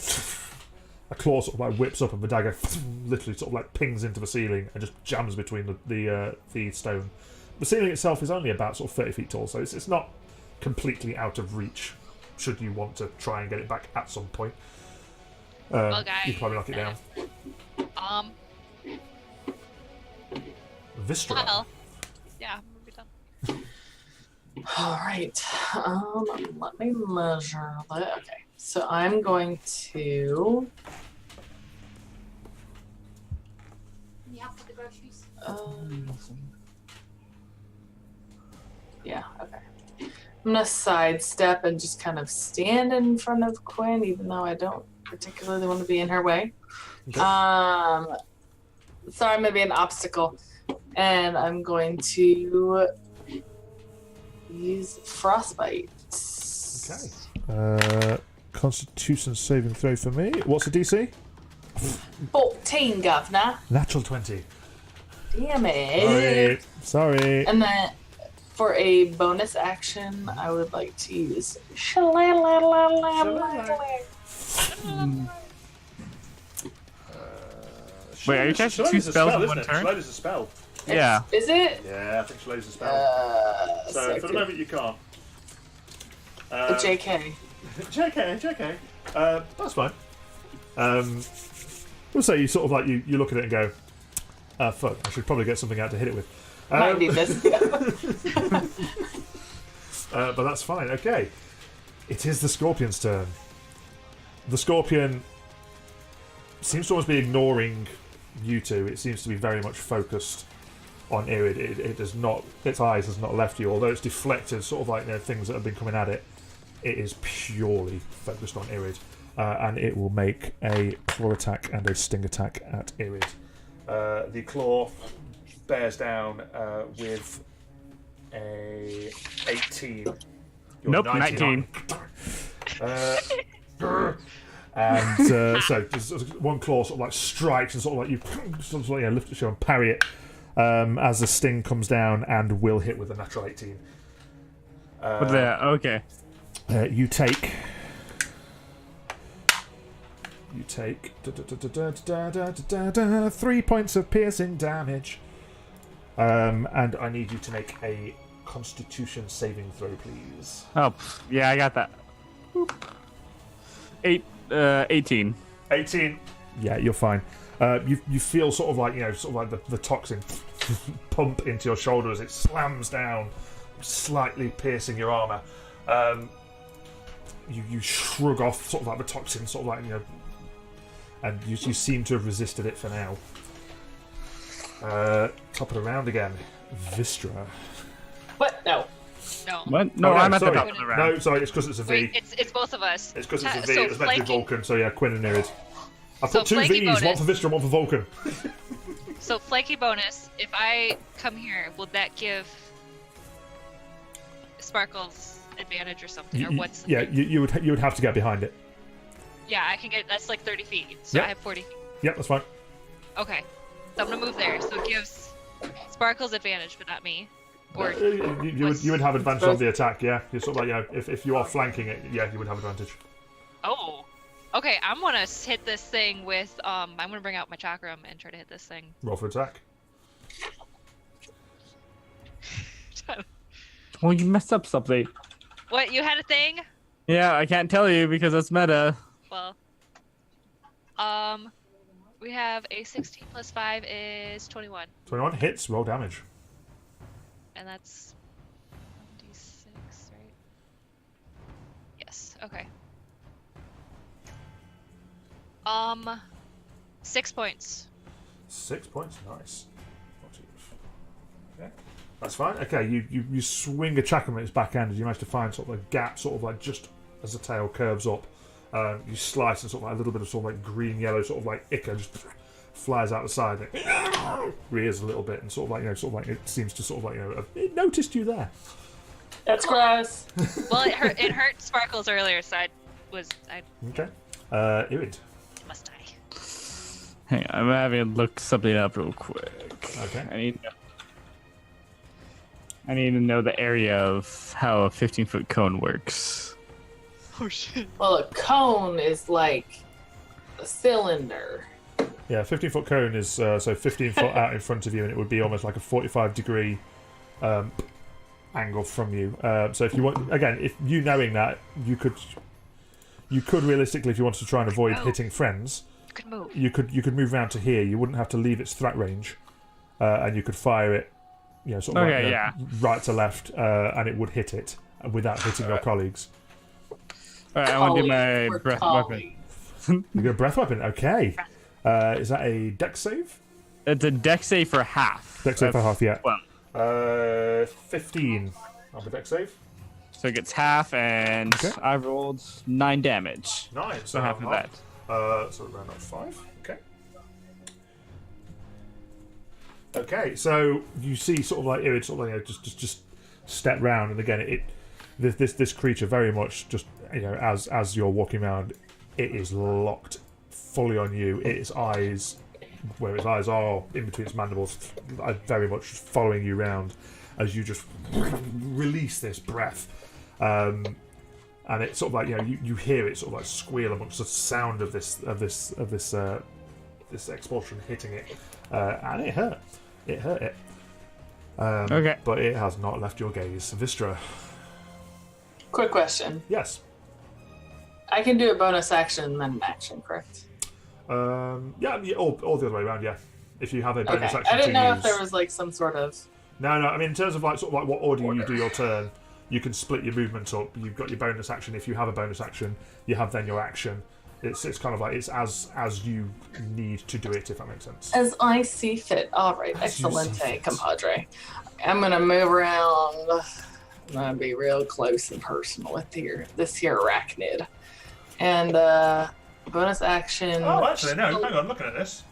a claw sort of like whips up, and the dagger literally sort of like pings into the ceiling and just jams between the stone. The ceiling itself is only about sort of 30 feet tall, so it's not completely out of reach. Should you want to try and get it back at some point, Well, you guys, can probably knock it down. Vistra. Well, yeah, we'll be done. All right. Let me measure that. Okay. So I'm going to. Yeah, for the groceries. Yeah. Okay. I'm gonna sidestep and just kind of stand in front of Quinn, even though I don't particularly want to be in her way. Okay. Sorry, I'm gonna be an obstacle, and I'm going to use frostbite. Okay. Constitution saving throw for me. What's the DC? 14, governor. Natural 20. Damn it. Sorry. And then for a bonus action, I would like to use shillelagh. Wait, are you casting two spells in one turn? Shillelagh is a spell. Yeah. Is it? Yeah, I think Shillelagh is a spell. So for the moment you can't. JK. JK. That's fine. We'll say you sort of like you look at it and go, fuck, I should probably get something out to hit it with. Might need this. But that's fine. Okay, it is the Scorpion's turn. The Scorpion seems to almost be ignoring you two. It seems to be very much focused on Irid. It does not. Its eyes has not left you, although it's deflected, sort of like things that have been coming at it. It is purely focused on Irid, and it will make a claw attack and a sting attack at Irid. The claw bears down with a 18. You're Nope, 19. And so one claw sort of like strikes and sort of like you sort of like, lift it and parry it as the sting comes down and will hit with a natural 18. Okay. You take 3 points of piercing damage, and I need you to make a Constitution saving throw, please. Oh, yeah, I got that. 18. 18. Yeah, you're fine. You feel sort of like the toxin pump into your shoulder as it slams down, slightly piercing your armor. You shrug off sort of like the toxin, sort of like and you seem to have resisted it for now. Top of the round again, Vistra. What? No. No. What? No, Oh, I'm at the sorry. top of the round. No, sorry, it's because it's a V. Wait, it's both of us. It's because it's a V. So It was meant to be Vulcan, so yeah, Quinn and Nerid. I So put 2 flanky V's, one bonus. for Vistra, one for Vulcan. So flanky bonus. If I come here, will that give Sparkles advantage or something? Or what's? The thing? you would have to get behind it. Yeah, I can get. That's like 30 feet. So Yep. I have 40 feet. Yeah, that's fine. Okay. So I'm gonna move there. So it gives Sparkles advantage, but not me. Or You would have advantage on the attack, yeah. You're sort of like, if you are flanking it, yeah, you would have advantage. oh. Okay, I'm gonna hit this thing with I'm gonna bring out my chakram and try to hit this thing. Roll for attack. Oh, you messed up something. What, you had a thing? Yeah, I can't tell you because that's meta. Well, we have a 16 plus 5 is 21, 21 hits, roll damage. and that's 1d6, right? Yes. Okay. 6 points. 6 points, nice. Okay, that's fine. Okay, you swing a chakram at its back end and you manage to find sort of a gap, sort of like just as the tail curves up. You slice and sort of like a little bit of sort of like green yellow sort of like ichor just flies out the side and it rears a little bit and sort of like it seems to sort of like it noticed you there. That's gross. Well, it hurt Sparkles earlier, so I Okay, Irid. must die. Hang on, I'm having to look something up real quick. Okay. I need to know the area of how a 15-foot cone works. Oh shit. Well, a cone is like a cylinder. Yeah, 15-foot cone is so 15 foot out in front of you, and it would be almost like a 45-degree angle from you. So if you want, again, if you knowing that, you could realistically, if you wanted to try and avoid hitting friends, Good move. you could move around to here. You wouldn't have to leave its threat range, and you could fire it, sort of Okay, like, right to left, and it would hit it without hitting your colleagues. Alright, I want to do Colleagues, my we're breath weapon. colleagues. You got a breath weapon, okay. Is that a dex save? It's a dex save for half. Dex save for half, yeah. Well, 15 on the dex save. So it gets half, and Okay. I rolled 9 damage. 9. So half of that. So round up 5. Okay. Okay, so you see sort of like Irid sort of just step round, and again this creature very much just as you're walking around, it is locked fully on you. Its eyes, where its eyes are in between its mandibles, are very much following you around as you just release this breath. And it's sort of like you hear it sort of like squeal amongst the sound of this expulsion hitting it, and it hurt. It hurt it. Okay. But it has not left your gaze. Vistra. Quick question. Yes. I can do a bonus action and then an action, correct? Yeah, all the other way around. Yeah. If you have a bonus Okay. action I didn't to know use. if there was like some sort of. No. I mean, in terms of like sort of like what order you do your turn, you can split your movement up. You've got your bonus action. If you have a bonus action, you have then your action. It's kind of like it's as you need to do it, if that makes sense. As I see fit. All right, As you see excellent, fit. compadre. I'm gonna move around. I'm gonna be real close and personal with this here arachnid, and bonus action. Oh, actually, no. Hang on, looking at this.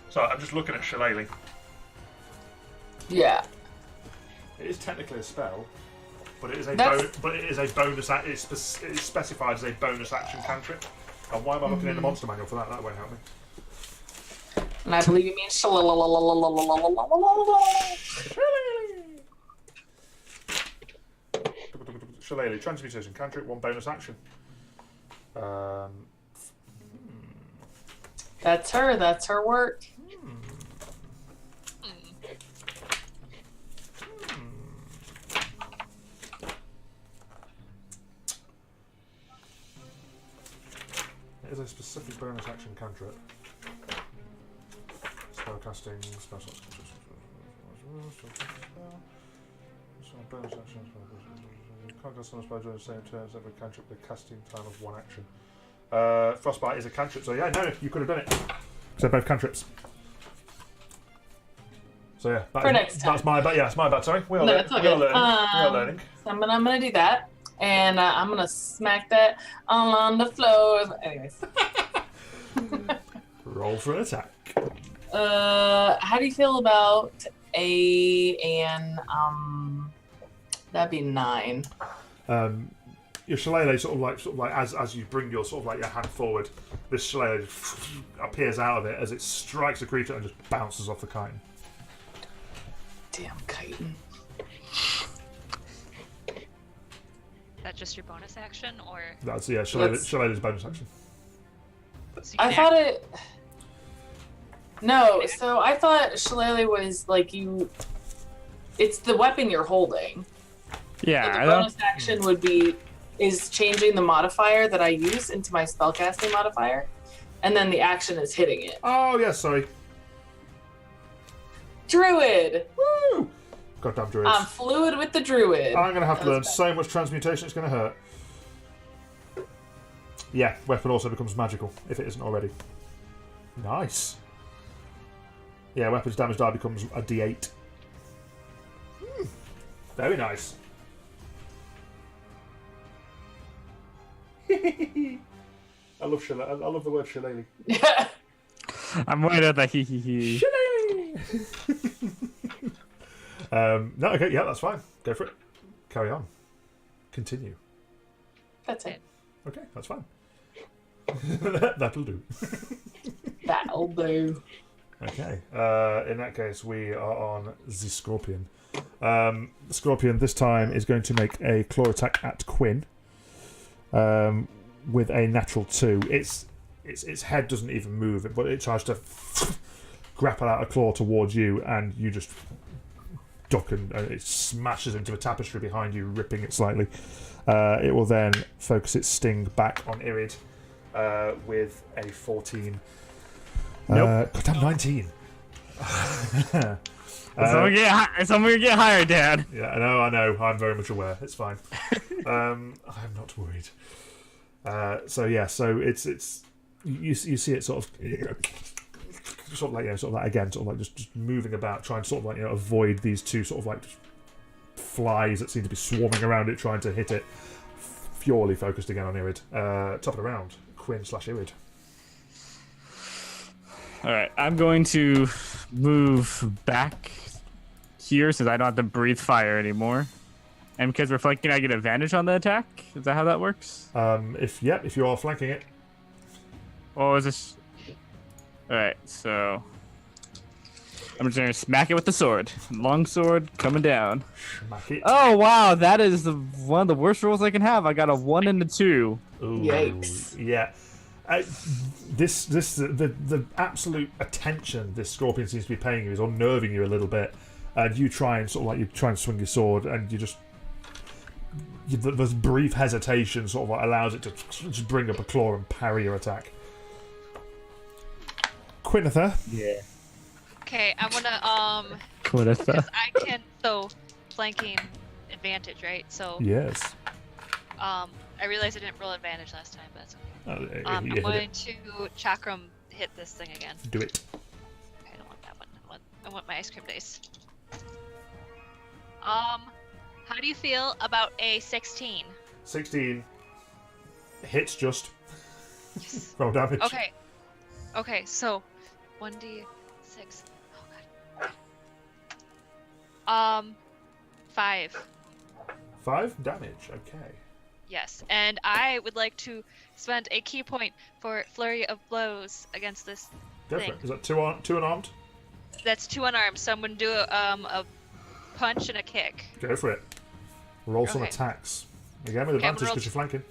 Sorry, I'm just looking at Shillelagh. Yeah. It is technically a spell, but it is a That's- bonus. It's specified as a bonus action cantrip. And why am I looking in the monster manual for that? That won't help me. And I believe you mean Shillelagh, transmutation cantrip, 1 bonus action. That's her work. It is a specific bonus action cantrip. Spellcasting, special. Bonus action. You can't cast on a spell during the same turn as every cantrip with a casting time of 1 action. Frostbite is a cantrip, so yeah, no, you could have done it. Because they're both cantrips. So yeah, For next time. That's my bad. Yeah, it's my bad. Sorry, we are No, learning. it's all We are good. learning. We are learning. So I'm gonna do that, and I'm gonna smack that all on the floor. Anyways, Roll for an attack. how do you feel about that'd be 9. Your shillelagh sort of like as you bring your sort of like your hand forward, this shillelagh appears out of it as it strikes the creature and just bounces off the chitin. Damn chitin. That just your bonus action, or That's shillelagh's bonus action. so you I can thought it. No, so I thought shillelagh was like you. It's the weapon you're holding. Yeah, So I the don't. bonus action is changing the modifier that I use into my spellcasting modifier, and then the action is hitting it. Oh yes, sorry. Druid. Woo! Goddamn druids. I'm fluid with the druid. I'm gonna have to That learn was so much transmutation. It's gonna hurt. Yeah, weapon also becomes magical if it isn't already. Nice. Yeah, weapons damage die becomes a D8. Very nice. I love I love the word shillelagh. bad. I'm worried about the hee hee hee. No, okay, yeah, that's fine. Go for it. Carry on. Continue. That's it. Okay, that's fine. That'll do. That'll do. Okay. In that case, we are on the Scorpion. The Scorpion this time is going to make a claw attack at Quinn with a natural 2. Its head doesn't even move, but it tries to grapple out a claw towards you, and you just duck, and it smashes into a tapestry behind you, ripping it slightly. It will then focus its sting back on Irid with a 14. Nope. Goddamn 19. Someone get higher, Dad. Yeah, I know. I'm very much aware. It's fine. I'm not worried. So it's you see it sort of sort of like sort of like again, sort of like just moving about, trying to sort of like avoid these two sort of like flies that seem to be swarming around it, trying to hit it. Purely focused again on Irid. Top of the round, Quinn/Irid. All right, I'm going to move back here since I don't have to breathe fire anymore. And because we're flanking, I get advantage on the attack. Is that how that works? If you are flanking it. Oh, is this? All right, so I'm just gonna smack it with the sword. Long sword coming down. Smack it. Oh wow, that is one of the worst rolls I can have. I got a 1 and a 2. Ooh, Yikes. Yeah. The absolute attention this scorpion seems to be paying you is unnerving you a little bit, and you try and swing your sword, and there's brief hesitation sort of like allows it to just bring up a claw and parry your attack. Quinitha. Yeah. Okay, I'm gonna Quinitha. because I can flanking advantage, right? So Yes. I realized I didn't roll advantage last time, but that's okay. I'm You hit going it. to chakram hit this thing again. Do it. Okay, I don't want that one. I want my ice cream dice. How do you feel about a 16? 16 hits just. Yes. Roll damage. Okay, so 1d6. Oh god. 5. 5 damage. Okay. Yes, and I would like to spend a key point for flurry of blows against this Go thing. for it. Is that two unarmed? That's 2 unarmed, so I'm gonna do a punch and a kick. Go for it. Roll some Okay. attacks. Again with Okay, I'm advantage gonna because you're flanking.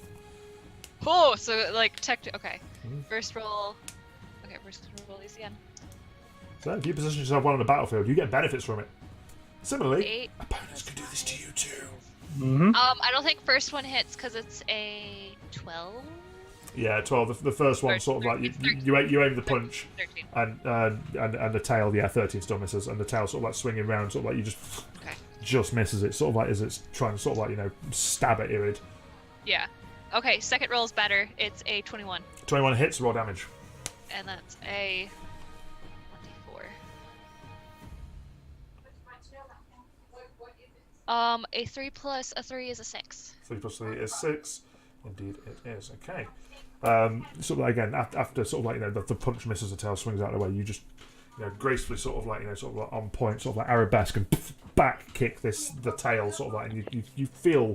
Oh, so like okay. Mhm. First roll. Okay, first roll these again. So if you position yourself well on the battlefield, you get benefits from it. Similarly, 8. opponents can do this to you too. Mm-hmm. I don't think first one hits because it's a 12. Yeah, 12. The first one sort of like you aim the punch 13. and the tail. Yeah, 13 still misses, and the tail sort of like swinging round, sort of like you Okay. just misses it, sort of like as it's trying to sort of like stab at Irid. Yeah. Okay, second roll is better. It's a 21, 21 hits, raw damage. and that's a 1d4. A 3 plus a 3 is a 6. 3 plus 3 is 6. Indeed, it is. Okay. Sort of like again after sort of like the punch misses, the tail swings out of the way. You just gracefully sort of like sort of like on point, sort of like arabesque and back kick the tail sort of like, and you feel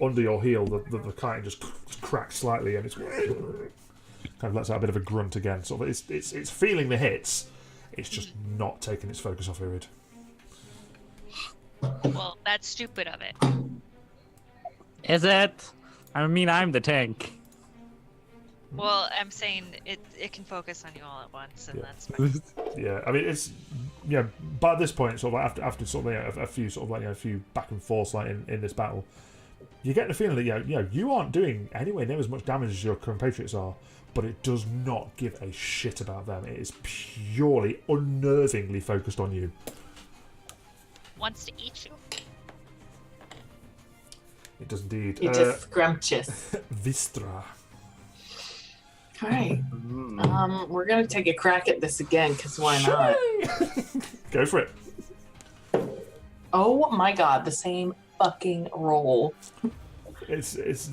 under your heel the kite just cracks slightly, and it's kind of lets out a bit of a grunt again. Sort of it's feeling the hits. It's just not taking its focus off Irid. Well, that's stupid of it. Is it? I mean, I'm the tank. Well, I'm saying it can focus on you all at once, and Yeah. that's fine. Yeah, I mean it's by this point, sort of like after sort of a few sort of like a few back and forths like in this battle, you get the feeling that you aren't doing anywhere near as much damage as your compatriots are, but it does not give a shit about them. It is purely unnervingly focused on you. Wants to eat you. It does indeed. You're just scrumptious. Vistra. All right. We're gonna take a crack at this again, because why not? Go for it. Oh my god, the same fucking roll. It's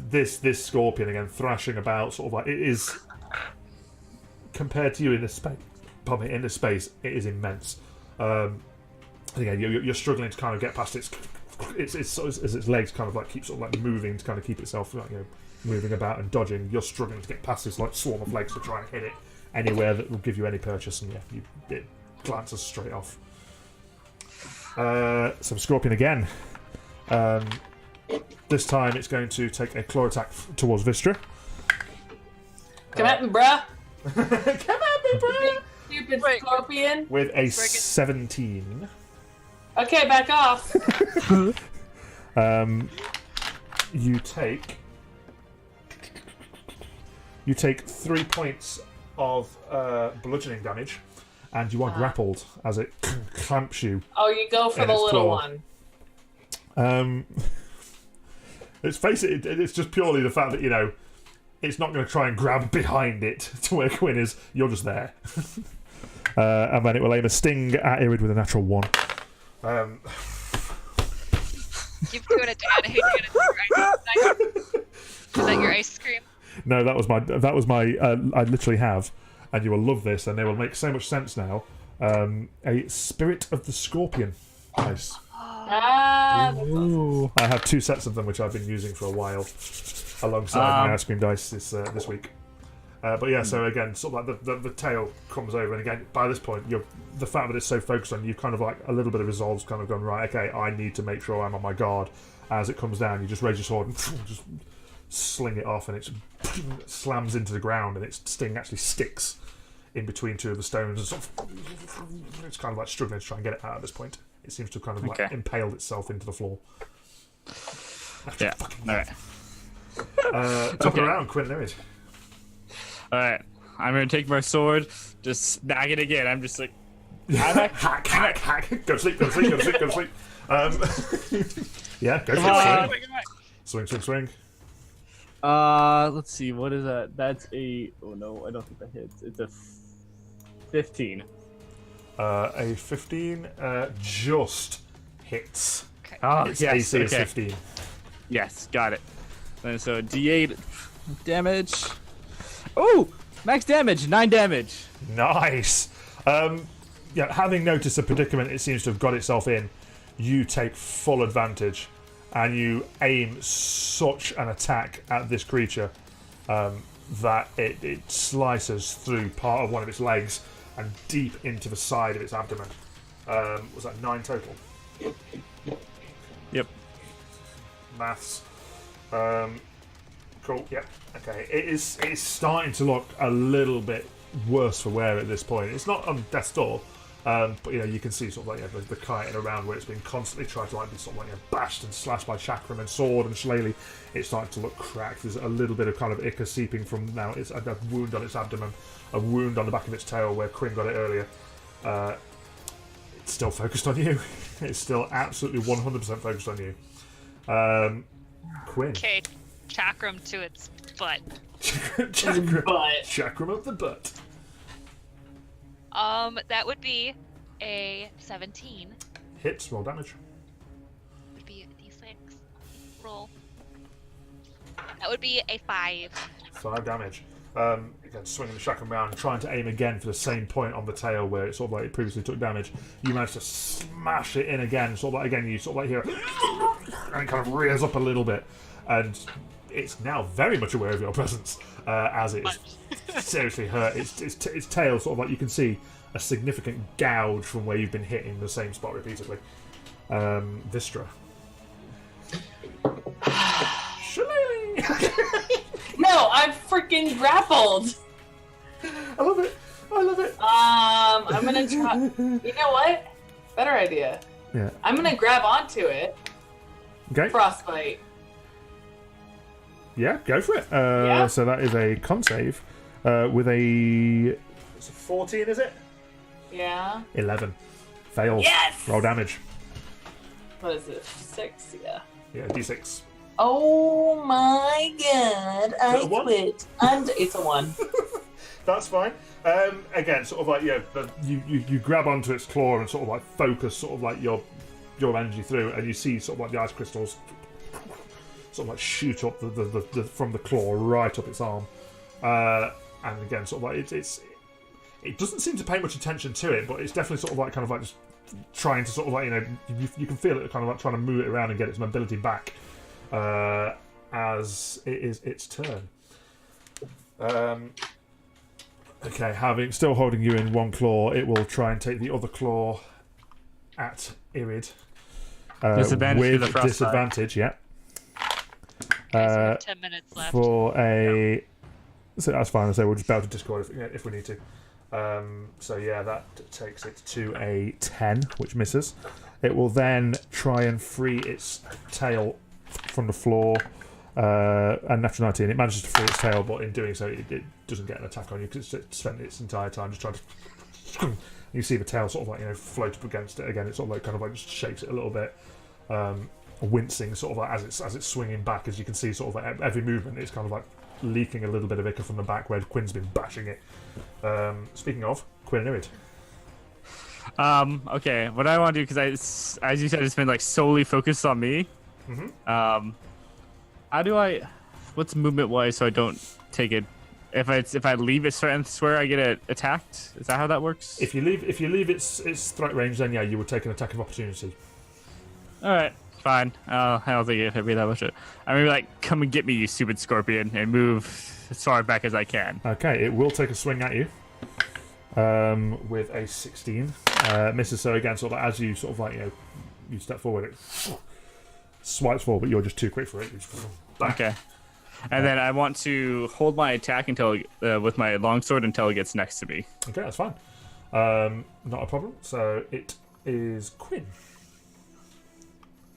this scorpion again thrashing about, sort of like it is compared to you in this space. Pardon me, in this space, it is immense. Again, you're struggling to kind of get past its as its legs kind of like keep sort of like moving to kind of keep itself like, moving about and dodging. You're struggling to get past this like swarm of legs to try and hit it anywhere that will give you any purchase, and it glances straight off. Some scorpion again. This time it's going to take a claw attack towards Vistra. Come at me, bruh. Come at me, bro! Stupid scorpion. With a 17. Okay, back off. You take 3 points of bludgeoning damage, and you are grappled as it clamps you. Oh, you go for And the it's little claw. one. Let's face it, it's just purely the fact that, it's not going to try and grab behind it to where Quinn is. You're just there. And then it will aim a sting at Irid with a natural 1. Keep doing it, Dan. I hate doing it. Is that your ice cream? No, that was my. I literally have, and you will love this, and they will make so much sense now. A Spirit of the Scorpion. Nice. Ah, that's awesome. Ooh. I have 2 sets of them, which I've been using for a while, alongside my ice cream dice this week. But yeah, so again, sort of like the tail comes over, and again, by this point, the fact that it's so focused on you, kind of like a little bit of resolve's kind of gone, right, okay, I need to make sure I'm on my guard. As it comes down, you just raise your sword and just sling it off, and it slams into the ground, and its sting actually sticks in between 2 of the stones, and sort of, it's kind of like struggling to try and get it out at this point. It seems to have kind of like impaled itself into the floor. Yeah. Alright. Top around, Quinn, there is. Alright. I'm gonna take my sword, just smack it again. I'm just like hack. Go to sleep. Yeah, go for it. Swing. Let's see, what is that? That's a oh no, I don't think that hits. It's a 15. A 15 just hits. Okay. Oh, Its yes, AC is okay. 15. Yes, got it. And so D8 damage. Oh, max damage, 9 damage. Nice. Yeah, having noticed the predicament it seems to have got itself in, you take full advantage, and you aim such an attack at this creature that it slices through part of one of its legs and deep into the side of its abdomen. Was that 9 total? Yep. Maths. Cool. Yep. Okay. It is starting to look a little bit worse for wear at this point. It's not on death's door, but you can see sort of like the kiting around where it's been constantly trying to be sort of like bashed and slashed by Chakram and sword and shillelagh. It's starting to look cracked. There's a little bit of kind of ichor seeping from now. It's a wound on its abdomen, a wound on the back of its tail where Quinn got it earlier. It's still focused on you. It's still absolutely 100% focused on you. Quinn. Okay, chakram to its butt. Chakram of the butt. That would be a 17. Hits, roll damage. Would be a d6 roll. That would be a 5. 5 damage. Again, swinging the chakram round, trying to aim again for the same point on the tail where it sort of like it previously took damage. You manage to smash it in again. Sort of like again, you sort of like hear, and it kind of rears up a little bit, and it's now very much aware of your presence as it's seriously hurt. Its tail sort of like you can see a significant gouge from where you've been hitting the same spot repeatedly. Vistra. No, I'm freaking grappled. I love it. I'm gonna try. You know what? Better idea. Yeah. I'm gonna grab onto it. Okay. Frostbite. Yeah, go for it. Yeah. So that is a con save with a. It's a 14, is it? Yeah. 11. Fails. Yes! Roll damage. What is it? 6? Yeah. Yeah, d6. Oh my god! that a I one? quit. And it's a 1. That's fine. Again, sort of like you grab onto its claw and sort of like focus sort of like your energy through, and you see sort of like the ice crystals sort of like shoot up the from the claw right up its arm, and again sort of like it doesn't seem to pay much attention to it, but it's definitely sort of like kind of like just trying to sort of like you can feel it kind of like trying to move it around and get its mobility back as it is its turn. Okay, still holding you in one claw, it will try and take the other claw at Irid. Disadvantage with for the frostbite. disadvantage, yeah. Okay, so we have 10 minutes left. For a, so that's fine. So we'll just be able to discord if we need to. So yeah, that takes it to a 10, which misses. It will then try and free its tail from the floor. And natural 19, it manages to free its tail, but in doing so, it doesn't get an attack on you because it's spent its entire time just trying to. You see the tail sort of like float up against it again. It sort of like kind of like just shakes it a little bit, wincing sort of like as it's swinging back. As you can see, sort of like every movement, it's kind of like leaking a little bit of ichor from the back where Quinn's been bashing it. Speaking of, Quinn and Irid. Okay, what I want to do, because as you said, it's been like solely focused on me. Mm-hmm. How do I? What's movement wise so I don't take it? If I leave its strength, swear I get attacked. Is that how that works? If you leave its threat range, then yeah, you would take an attack of opportunity. All right, fine. I don't think it'd be that much. I mean, like, come and get me, you stupid scorpion, and move as far back as I can. Okay, it will take a swing at you. With a 16, misses. So again, sort of as you sort of like you step forward, it swipes forward, but you're just too quick for it. You just back. Okay. And then I want to hold my attack until with my longsword until it gets next to me. Okay, that's fine. Not a problem. So it is Quinn.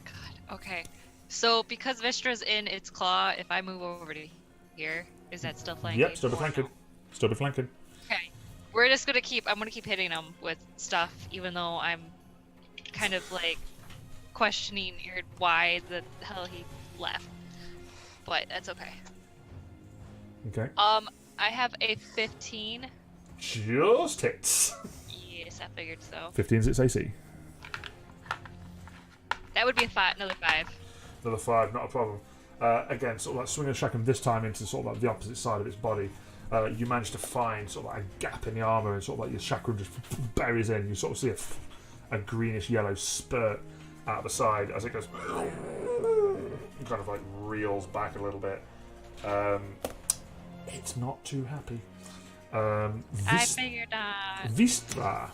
God. Okay. So because Vistra's in its claw, if I move over to here, is that still flanking? Yep, still be or flanking. no? Still be flanking. Okay. We're just gonna keep. I'm gonna keep hitting him with stuff, even though I'm kind of like questioning why the hell he left. But that's okay. Okay. I have a 15. Just hits. Yes, I figured so. 15's its AC. That would be another 5. Another 5, not a problem. Again, sort of like swinging a shotgun this time into sort of like the opposite side of its body. You manage to find sort of like a gap in the armor, and sort of like your chakram just buries in. You sort of see a greenish yellow spurt out the side as it goes. It kind of like reels back a little bit. It's not too happy. I figured not. Vistra.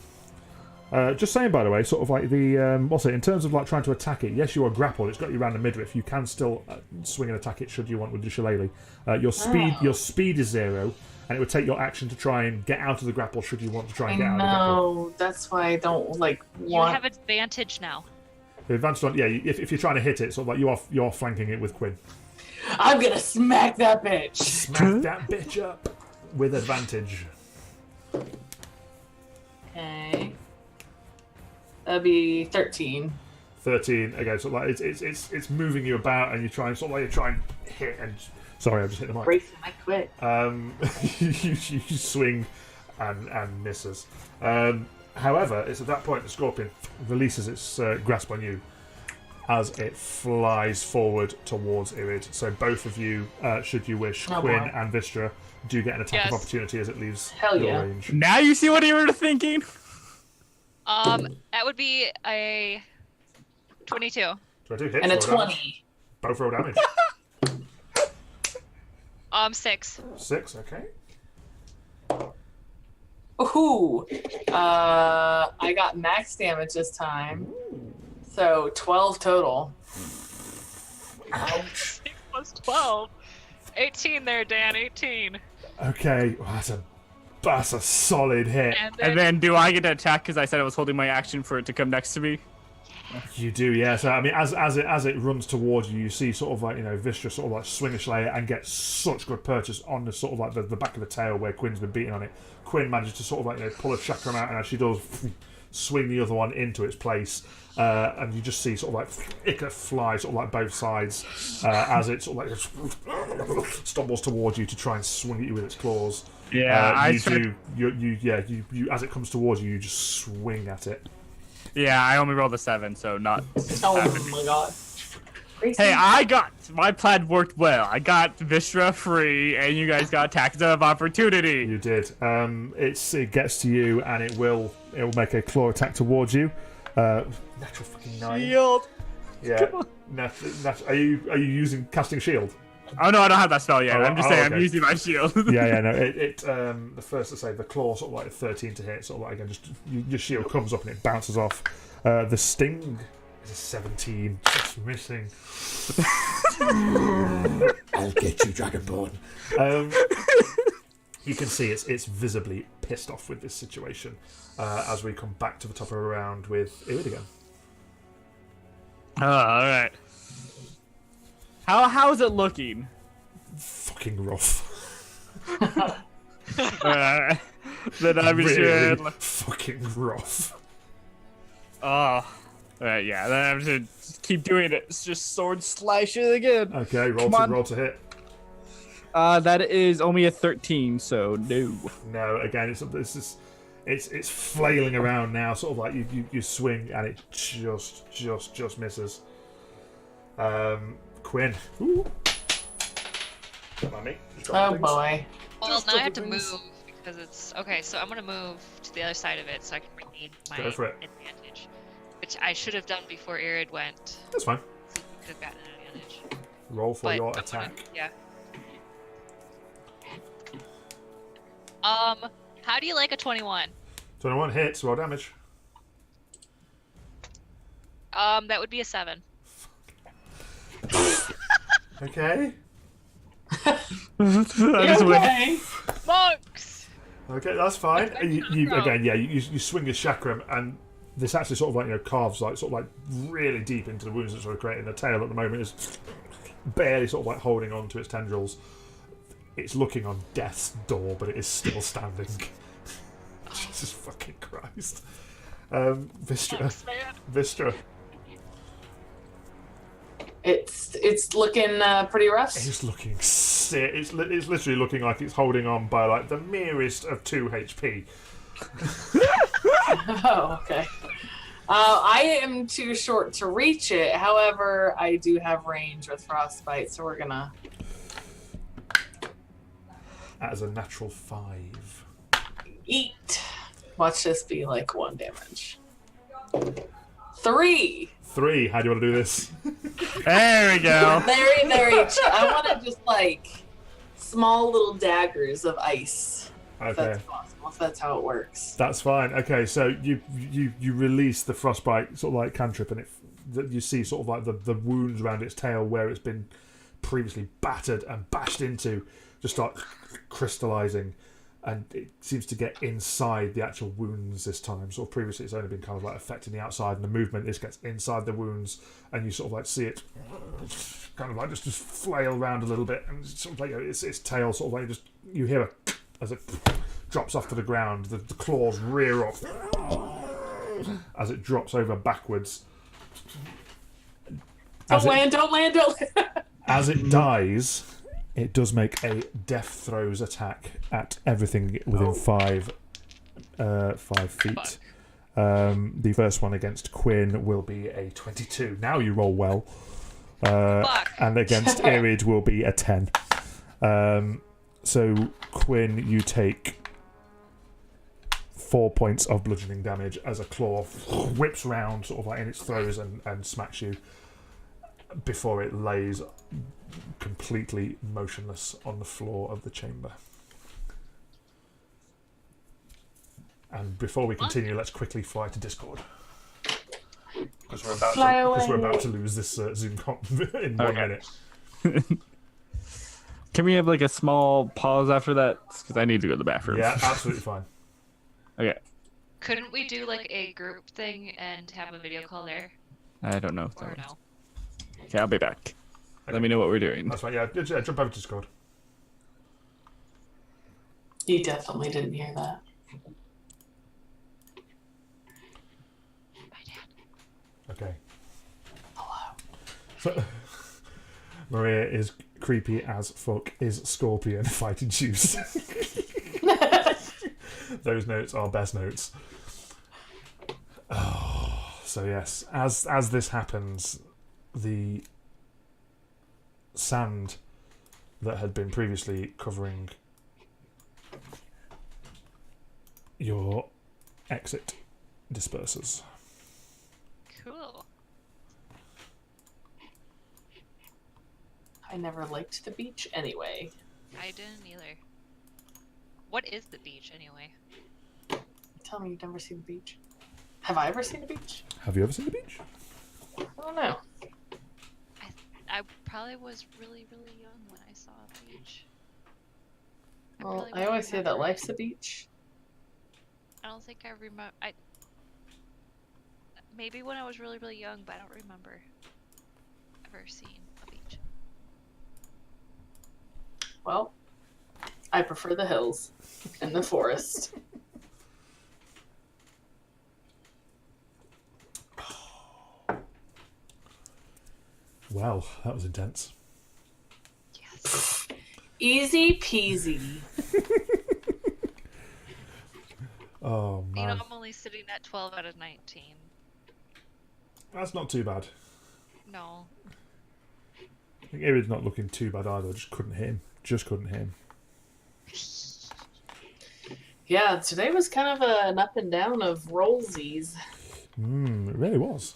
Just saying, by the way, sort of like the what's it in terms of like trying to attack it? Yes, you are grappled. It's got you around the midriff. You can still swing and attack it should you want with your shillelagh. Your speed is 0, and it would take your action to try and get out of the grapple should you want to try and get out of the grapple. No, that's why I don't like You want. have advantage now. The advantage on if you're trying to hit it, sort of like you're flanking it with Quinn. I'm gonna smack that bitch. Smack that bitch up with advantage. Okay. That'd be 13. 13 again. So like it's moving you about, and you try and sort of like you try and hit. And sorry, I just hit the mic. Bracing my quit. You swing and misses. However, it's at that point the scorpion releases its grasp on you as it flies forward towards Irid. So both of you, should you wish, Oh, Quinn boy. and Vistra, do get an attack of Yes. opportunity as it leaves Hell your yeah. range. Now you see what you were thinking? That would be a 22. 22 hits. And a roll damage. 20. Both roll damage. 6. 6, okay. Ooh. I got max damage this time. So 12 total. Ouch. 6 plus 12. 18 there, Dan. 18. Okay, well, that's a solid hit. And then do I get to attack because I said I was holding my action for it to come next to me? You do, yeah. So I mean, as it runs towards you, you see sort of like Vistra sort of like swing a slayer and get such good purchase on the sort of like the back of the tail where Quinn's been beating on it. Quinn manages to sort of like pull a chakram out, and as she does, swing the other one into its place, and you just see sort of like ichor fly sort of like both sides as it sort of like stumbles towards you to try and swing at you with its claws. Yeah, you as it comes towards you, you just swing at it. Yeah, I only rolled a 7, so not. Oh my god. Hey, my plan worked well. I got Vistra free, and you guys got tax of opportunity. You did. It gets to you, and it will make a claw attack towards you. Natural fucking 9. Shield. Yeah. Are you using casting shield? Oh no, I don't have that spell yet. Oh, I'm just saying okay. I'm using my shield. Yeah. No. The first to say the claw sort of like 13 to hit. Sort of like again, just your shield comes up and it bounces off. The sting is a 17, just missing. I'll get you, Dragonborn. You can see it's visibly pissed off with this situation as we come back to the top of a round with Irid again. Oh, all right. How is it looking? Fucking rough. Then I'm Really sure. fucking rough. Oh, all right, yeah. Then I'm just keep doing it. It's just sword slash it again. Okay, Come on. roll to hit. That is only a 13, so no. No, again, it's flailing around now, sort of like you swing and it just misses. Quinn. Ooh. Don't mind me. Just Oh dropping things. boy. Well, Just now I have to dropping things. move because it's okay. So I'm gonna move to the other side of it so I can regain my Go for it. advantage, which I should have done before Irid went. That's fine. So we could have gotten an advantage. Roll for But your I'm gonna- attack. yeah. How do you like a 21? 21 hits, roll damage. That would be a 7. Okay. I just went. Okay. Monks! Okay, that's fine. Go. Again, yeah, you swing your chakram, and this actually sort of like carves like sort of like really deep into the wounds that's sort of creating. The tail at the moment is barely sort of like holding on to its tendrils. It's looking on death's door, but it is still standing. Jesus fucking Christ. Vistra. Monks, man. Vistra. It's looking pretty rough. It's looking sick. It's literally looking like it's holding on by like the merest of 2 HP. Oh, okay. I am too short to reach it. However, I do have range with frostbite, so we're gonna. That is a natural 5. Eat. Watch this be like 1 damage. 3. 3. How do you want to do this? There we go. Very. I want to just like small little daggers of ice. If Okay. that's possible. If that's how it works. That's fine. Okay, so you release the frostbite sort of like cantrip, and you see sort of like the wounds around its tail where it's been previously battered and bashed into just start crystallizing, and it seems to get inside the actual wounds this time. Sort of previously it's only been kind of like affecting the outside, and the movement this gets inside the wounds, and you sort of like see it kind of like just flail around a little bit, and sort of like its tail sort of like just you hear a as it drops off to the ground. The claws rear up as it drops over backwards. Don't land. As it dies, it does make a death throws attack at everything within 5 feet. The first one against Quinn will be a 22. Now you roll well. And against Irid will be a 10. So Quinn, you take 4 points of bludgeoning damage as a claw whips round sort of like in its throes and smacks you before it lays completely motionless on the floor of the chamber. And before we continue, let's quickly fly to Discord. Because we're about to lose this Zoom comp in 1 minute. Can we have like a small pause after that? Because I need to go to the bathroom. Yeah, absolutely fine. Okay. Couldn't we do like a group thing and have a video call there? I don't know. If that Or works. no? Okay, I'll be back. Let me know what we're doing. That's fine. Yeah, jump over to Discord. You definitely didn't hear that. My dad. Okay. Hello. So, Maria is creepy as fuck. Is Scorpion fighting juice? Those notes are best notes. Oh, so yes, as this happens, the sand that had been previously covering your exit disperses. Cool. I never liked the beach anyway. I didn't either. What is the beach anyway? Tell me you've never seen the beach. Have I ever seen the beach? Have you ever seen the beach? I don't know. I probably was really, really young when I saw a beach. Well, probably I won't always say that remember. life's a beach. I don't think I remember. Maybe when I was really, really young, but I don't remember ever seeing a beach. Well, I prefer the hills and the forest. Well, that was intense. Yes. Easy peasy. Oh You know, man, I'm only sitting at 12 out of 19. that's not too bad. No. I think Irid's not looking too bad either. I just couldn't hit him. Yeah, today was kind of an up and down of rollsies. It really was.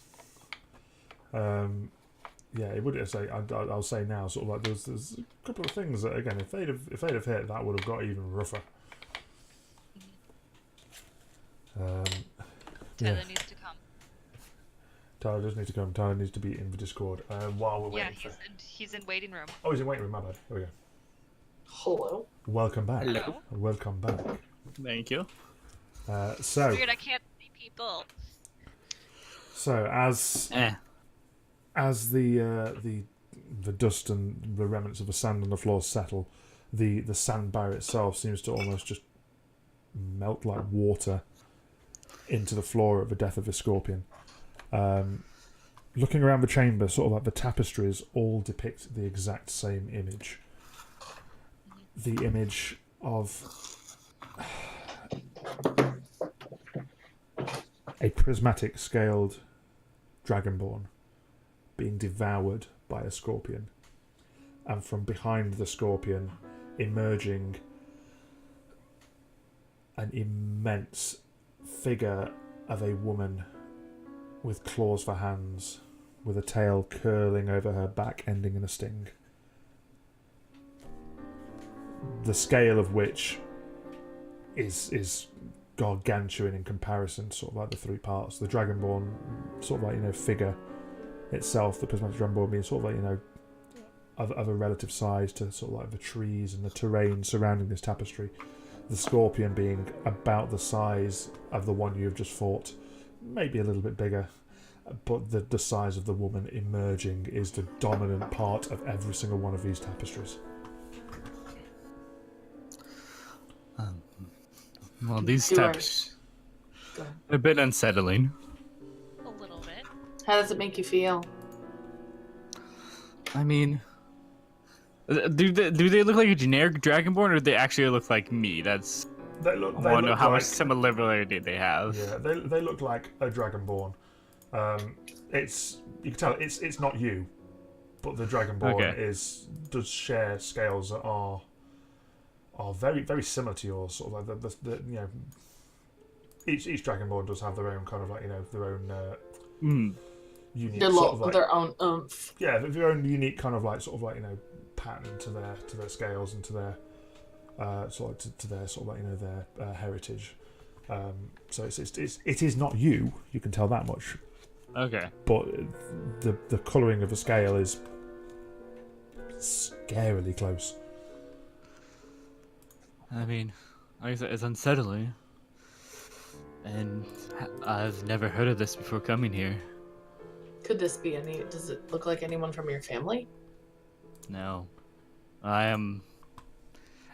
Yeah, it would. I'll say now, sort of like there's a couple of things that again, if they'd have hit, that would have got even rougher. Tyler needs to come. Tyler does need to come. Tyler needs to be in the Discord while we're Yeah, waiting. he's in waiting room. Oh, he's in waiting room. My bad. Here we go. Hello. Welcome back. Hello. Welcome back. Thank you. So Weird, I can't see people. as the dust and the remnants of the sand on the floor settle, the sand barrier itself seems to almost just melt like water into the floor at the death of the scorpion. Looking around the chamber, sort of like the tapestries all depict the exact same image. The image of a prismatic scaled dragonborn being devoured by a scorpion, and from behind the scorpion emerging an immense figure of a woman with claws for hands, with a tail curling over her back ending in a sting, the scale of which is gargantuan in comparison, sort of like the three parts. The dragonborn sort of like, figure itself, the prismatic dragonborn being sort of like, of a relative size to sort of like the trees and the terrain surrounding this tapestry. The scorpion being about the size of the one you've just fought, maybe a little bit bigger, but the size of the woman emerging is the dominant part of every single one of these tapestries. Well, these steps are a bit unsettling. A little bit. How does it make you feel? I mean, do they look like a generic dragonborn, or do they actually look like me? I want to know how much similarity they have. Yeah, they look like a dragonborn. You can tell it's not you, but the dragonborn does share scales that are very very similar to yours. Sort of like the each dragonborn does have their own kind of like their own unique sort of like, their own oomph. Yeah, their own unique kind of like sort of like pattern to their scales and to their to their sort of like their heritage. So it is not you. You can tell that much. Okay. But the colouring of the scale is scarily close. I mean, it's unsettling, and I've never heard of this before coming here. Could this be any? Does it look like anyone from your family? No, I am.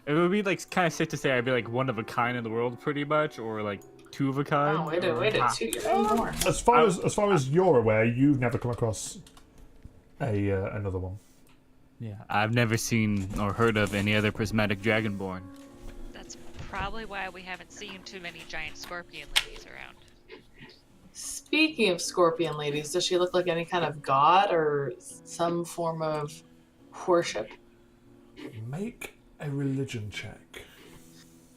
It would be like kind of safe to say I'd be like one of a kind in the world, pretty much, or like two of a kind. Oh, wait a toot your own horn. As far as you're aware, you've never come across another one. Yeah, I've never seen or heard of any other prismatic dragonborn. That's probably why we haven't seen too many giant scorpion ladies around. Speaking of scorpion ladies, does she look like any kind of god or some form of worship? Make a religion check.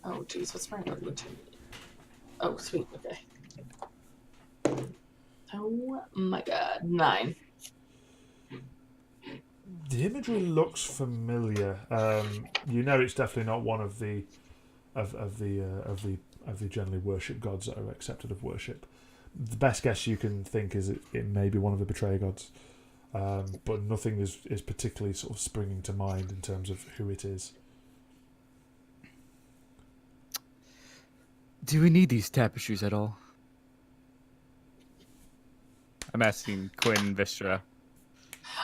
Oh, geez, what's my religion? Oh, sweet, okay. Oh my god, 9. The imagery looks familiar. It's definitely not one of the generally worshipped gods that are accepted of worship. The best guess you can think is it may be one of the betrayer gods, but nothing is particularly sort of springing to mind in terms of who it is. Do we need these tapestries at all? I'm asking Quinn and Vistra.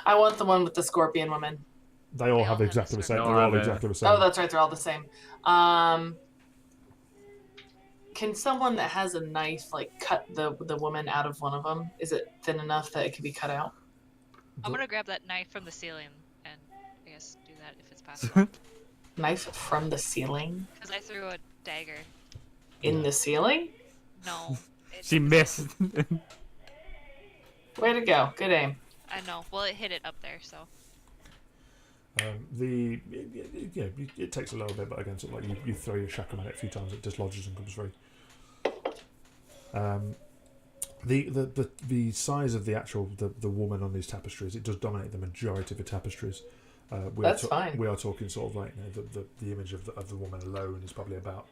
I want the one with the scorpion woman. They all have exactly the same. They They're all all have exactly the same. Oh, that's right, they're all the same. Can someone that has a knife like cut the woman out of one of them? Is it thin enough that it can be cut out? I'm gonna grab that knife from the ceiling and I guess do that if it's possible. knife from the ceiling? Because I threw a dagger. In the ceiling? No. She missed. Way to go. Good aim. I know. Well, it hit it up there, so. It takes a little bit, but again, sort of like you throw your shackle at it a few times, it dislodges and comes free. The size of the actual the woman on these tapestries, it does dominate the majority of the tapestries. That's fine. We are talking sort of like the image of the woman alone is probably about,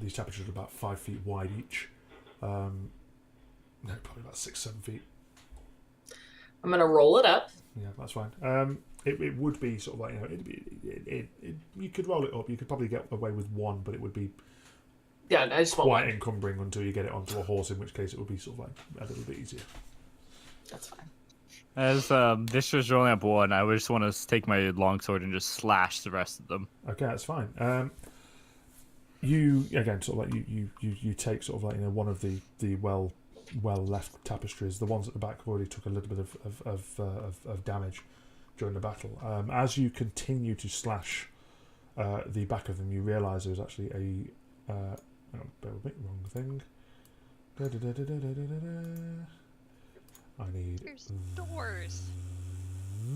these tapestries are about 5 feet wide each. No, probably about 6-7 feet. I'm gonna roll it up. Yeah, that's fine. It would be sort of like, you could roll it up. You could probably get away with one, but it would be Yeah, I just want quite one. encumbering until you get it onto a horse, in which case it would be sort of like a little bit easier. That's fine. As this was rolling up one, I would just want to take my longsword and just slash the rest of them. Okay, that's fine. You again sort of like you take sort of like one of the well left tapestries. The ones at the back have already took a little bit of damage during the battle. As you continue to slash the back of them, you realise there's actually a bear with me, wrong thing. I need There's doors.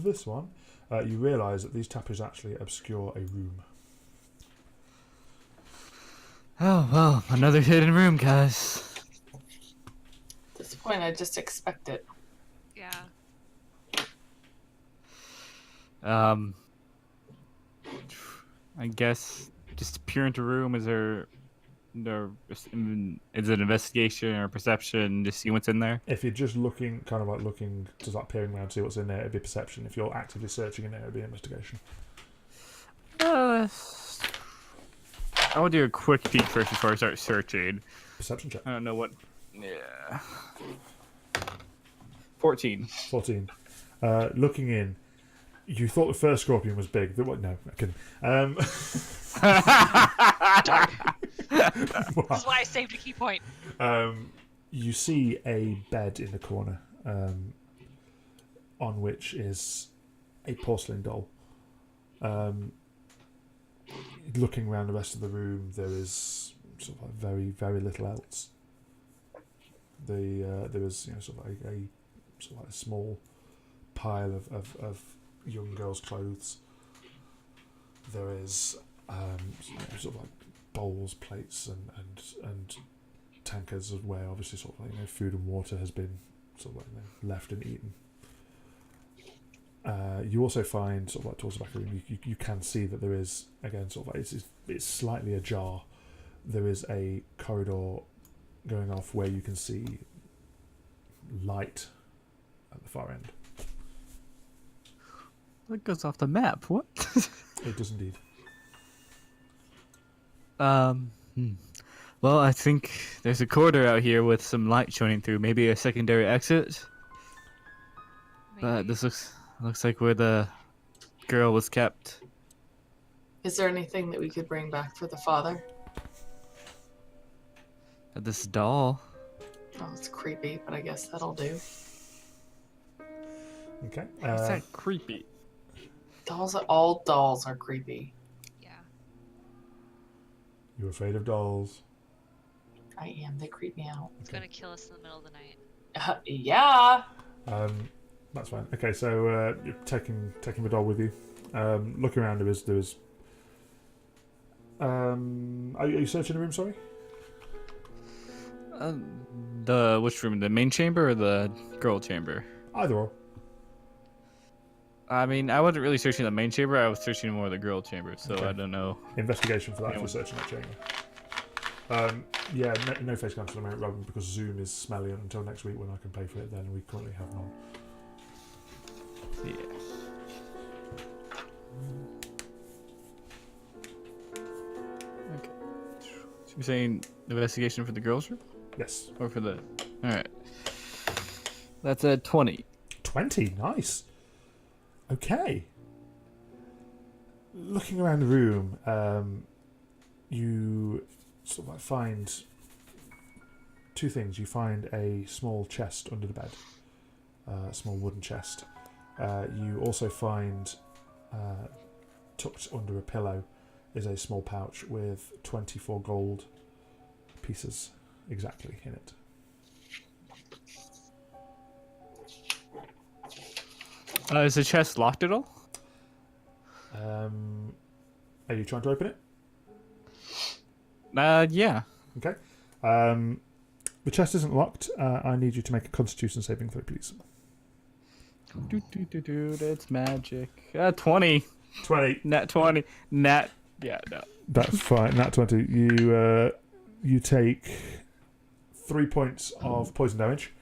this one. You realise that these tapestries actually obscure a room. Oh well, another hidden room, guys. At this point, I just expect it. Yeah. I guess just peer into a room. Is there is it an investigation or perception to see what's in there? If you're just looking, kind of like looking, just like peering around to see what's in there, it'd be perception. If you're actively searching in there, it'd be investigation. I will do a quick peek first before I start searching. Perception check. I don't know what. Yeah. 14. 14. Looking in, you thought the first scorpion was big. No, I couldn't. This is why I saved a key point. You see a bed in the corner, on which is a porcelain doll. Looking around the rest of the room, there is sort of like very, very little else. There is sort of like a small pile of young girls' clothes. There is sort of like bowls, plates, and tankards of where obviously sort of like food and water has been sort of like left and eaten. You also find sort of like towards the back of the room, you can see that there is, again, sort of like it's slightly ajar. There is a corridor going off where you can see light at the far end. That goes off the map. What? It does indeed. Well, I think there's a corridor out here with some light shining through. Maybe a secondary exit. But Maybe. this looks like where the girl was kept. Is there anything that we could bring back for the father? This doll. Oh, it's creepy, but I guess that'll do. Okay. Is that creepy? All dolls are creepy. Yeah. You're afraid of dolls. I am. They creep me out. It's gonna kill us in the middle of the night. Yeah. That's fine. Okay, so you're taking the doll with you. Looking around, there is. Are you searching the room? Sorry. Which room? The main chamber or the girl chamber? Either or. I mean, I wasn't really searching the main chamber. I was searching more the girl chamber, so Okay. I don't know. Investigation for that if Yeah. you're searching that chamber. No face cam for the moment, Robin, because Zoom is smelly until next week when I can pay for it. Then we currently have none. Yeah. Okay. So you're saying investigation for the girls' room Yes. or for the? All right. That's a 20. 20, nice. Okay. Looking around the room, you sort of like find two things. You find a small chest under the bed, a small wooden chest. You also find tucked under a pillow is a small pouch with 24 gold pieces exactly in it. Is the chest locked at all? Are you trying to open it? Yeah. Okay. The chest isn't locked. I need you to make a Constitution saving throw, please. That's magic. 20. 20. Nat 20. Nat. Yeah, no. That's fine. Nat 20. You take 3 points of poison damage,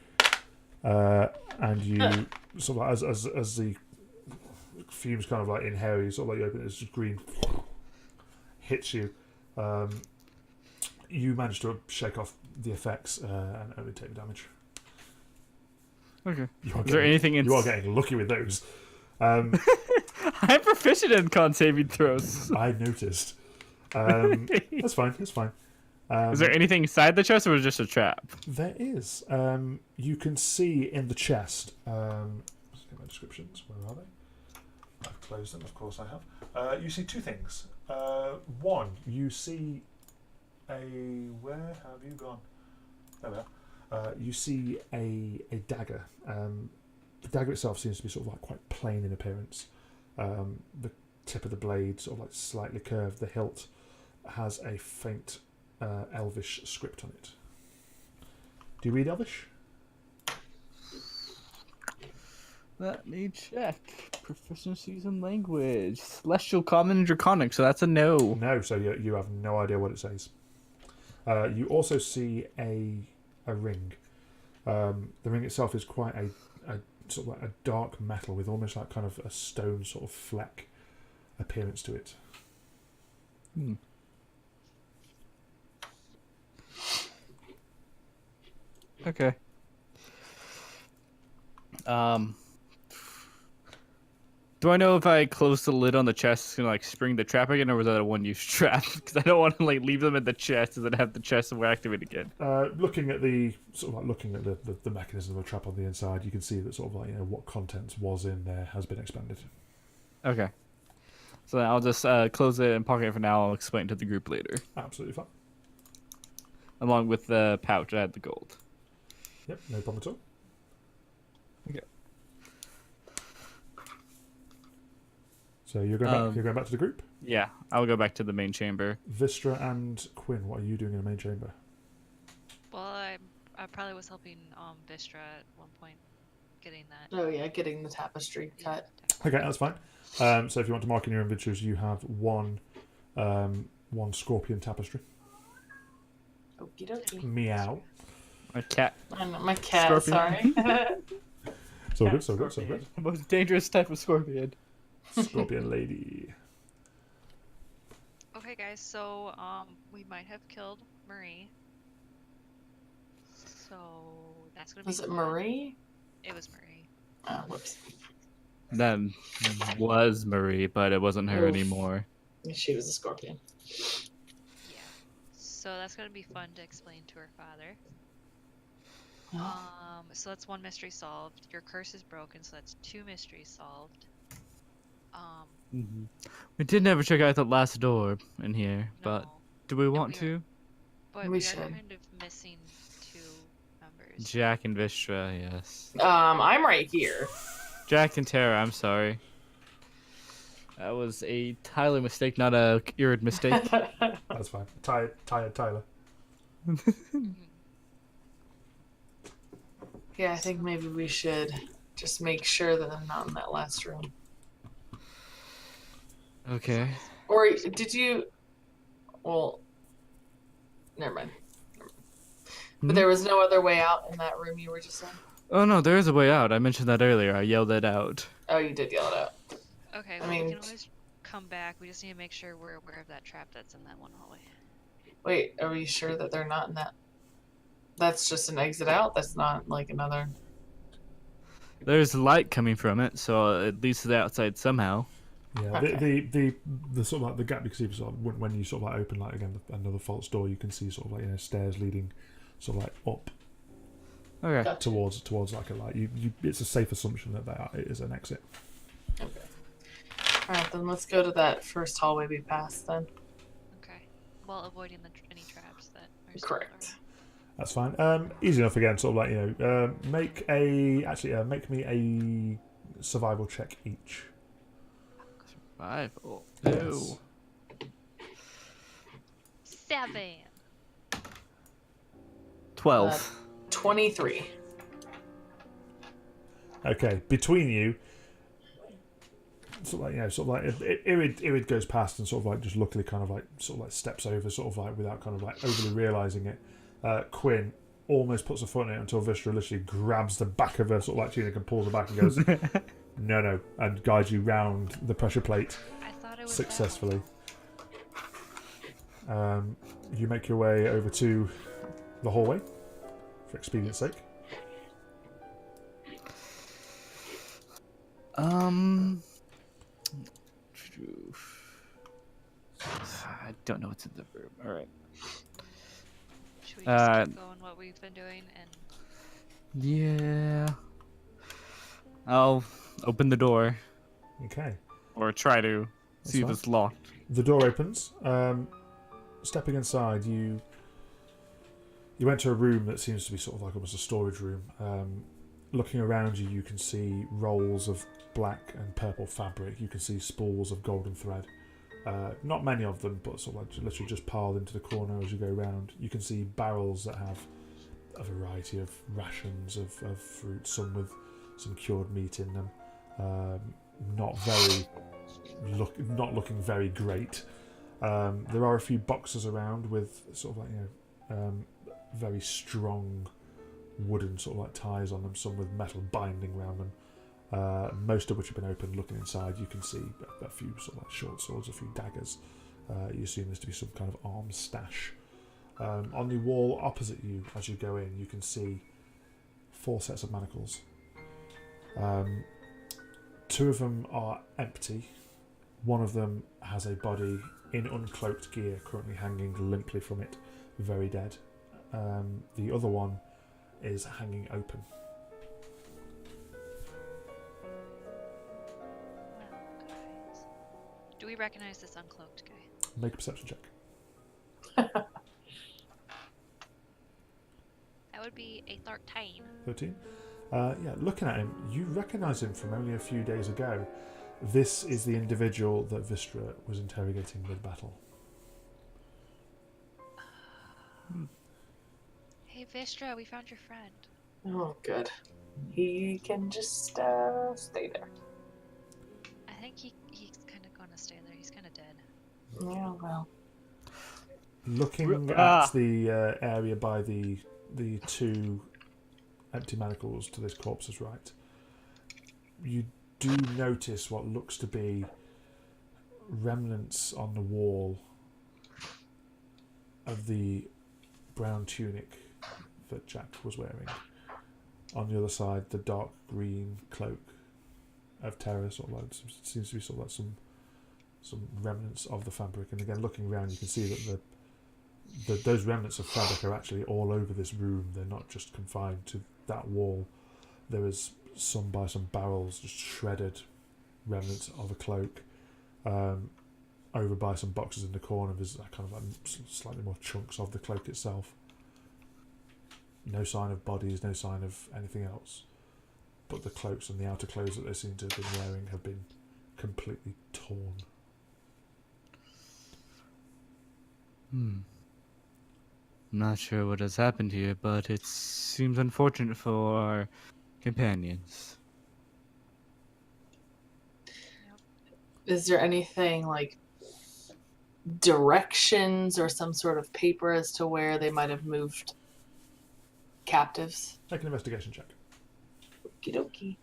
and you sort of as the fumes kind of like inhale, you sort of like you open it, it's just green hits you. You manage to shake off the effects and only take the damage. Okay. You are Is there anything you are getting lucky with those. I'm proficient in con saving throws. I noticed. That's fine. That's fine. Is there anything inside the chest, or was it just a trap? There is. You can see in the chest. Let's get my descriptions. Where are they? I've closed them. Of course, I have. You see two things. One, you see a. Where have you gone? There we are. You see a dagger. The dagger itself seems to be sort of like quite plain in appearance. The tip of the blade sort of like slightly curved. The hilt has a faint Elvish script on it. Do you read Elvish? Let me check. Proficiencies in language. Celestial, Common, and Draconic, so that's a no. No, so you have no idea what it says. You also see a ring. The ring itself is quite a sort of like a dark metal with almost like kind of a stone sort of fleck appearance to it. Okay. Do I know if I close the lid on the chest, it's gonna like spring the trap again, or was that a one-use trap? Because I don't want to like leave them in the chest and then have the chest activate again. Looking at the mechanism of the trap on the inside, you can see that sort of like what contents was in there has been expended. Okay. So then I'll just close it and pocket it for now. I'll explain to the group later, Absolutely fine. along with the pouch. I had the gold. Yep, no problem at all. Okay. So you're going back to the group? Yeah, I'll go back to the main chamber. Vistra and Quinn, what are you doing in the main chamber? Well, I probably was helping Vistra at one point, getting that. Oh yeah, getting the tapestry cut. Okay, that's fine. So if you want to mark in your inventories, you have one scorpion tapestry. Okie dokie. Meow. My cat. My cat, Scorpion. sorry. So good, so good, so good. The most dangerous type of scorpion. Scorpion lady. Okay, guys. So we might have killed Marie. So that's gonna be. Was it fun. Marie? It was Marie. Oh, whoops. That was Marie, but it wasn't her Oof. anymore. She was a scorpion. Yeah. So that's gonna be fun to explain to her father. So that's one mystery solved. Your curse is broken, so that's 2 mysteries solved. We did never check out the last door in here, but No, do we No, want we to? but We we are should. kind of missing 2 members. Jack and Vistra, yes. I'm right here. Jack and Tara, I'm sorry. That was a Tyler mistake, not a Irid mistake. That's fine. Tyler. Yeah, I think maybe we should just make sure that I'm not in that last room. Okay. Or did you? Well, never mind. But there was no other way out in that room you were just in? Oh no, there is a way out. I mentioned that earlier. I yelled it out. Oh, you did yell it out. Okay, I well, mean- we can always come back. We just need to make sure we're aware of that trap that's in that one hallway. Wait, are we sure that they're not in that? That's just an exit out? That's not like another. There's light coming from it, so it leads to the outside somehow. Yeah, Okay. the sort of like the gap you can see sort of when you sort of like open like again another false door, you can see sort of like stairs leading sort of like up Okay. Gotcha. towards like a light. You it's a safe assumption that it is an exit. Okay. Alright, then let's go to that first hallway we passed then. Okay. While avoiding any traps that are still Correct. That's fine. Easy enough again. Sort of like make me a survival check each. Survival. Yes. 7. 12. 23. Okay, between you, sort of like Irid goes past and sort of like just luckily kind of like steps over sort of like without kind of like overly realizing it. Quinn almost puts a foot in it until Vistra literally grabs the back of her sort of like tunic and pulls her back and goes, no, and guides you round the pressure plate I thought it was successfully. You make your way over to the hallway for expedience's sake. I don't know what's in the room. All right. Should we just keep going what we've been doing and Yeah. I'll open the door Okay. or try to see if fine. it's locked. The door opens. Stepping inside, you enter a room that seems to be sort of like almost a storage room. Looking around you, you can see rolls of black and purple fabric. You can see spools of golden thread. Not many of them, but sort of like literally just piled into the corner as you go around. You can see barrels that have a variety of rations of fruit, some with some cured meat in them. Not looking very great. There are a few boxes around with sort of like very strong wooden sort of like ties on them, some with metal binding around them. Most of which have been opened. Looking inside, you can see a few sort of like short swords, a few daggers. You assume this to be some kind of arms stash. On the wall opposite you, as you go in, you can see 4 sets of manacles. 2 of them are empty. One of them has a body in uncloaked gear, currently hanging limply from it, very dead. The other one is hanging open. well, guys. Do we recognize this uncloaked guy? Make a perception check. That would be a 13. 13. Looking at him, you recognise him from only a few days ago. This is the individual that Vistra was interrogating mid-battle. Hey Vistra, we found your friend. Oh, good. He can just stay there. I think he's kind of gonna stay there. He's kind of dead. Yeah, well. Looking at the area by the 2 empty manacles to this corpse's right, you do notice what looks to be remnants on the wall of the brown tunic that Jack was wearing. On the other side, the dark green cloak of terror, sort of like seems to be sort of like some remnants of the fabric. And again, looking around, you can see that those remnants of fabric are actually all over this room. They're not just confined to that wall. There is some barrels, just shredded remnants of a cloak. Over by some boxes in the corner, there's kind of like slightly more chunks of the cloak itself. No sign of bodies, no sign of anything else. But the cloaks and the outer clothes that they seem to have been wearing have been completely torn. I'm not sure what has happened here, but it seems unfortunate for our companions. Is there anything like directions or some sort of paper as to where they might have moved captives? Make an investigation check. Okie dokie.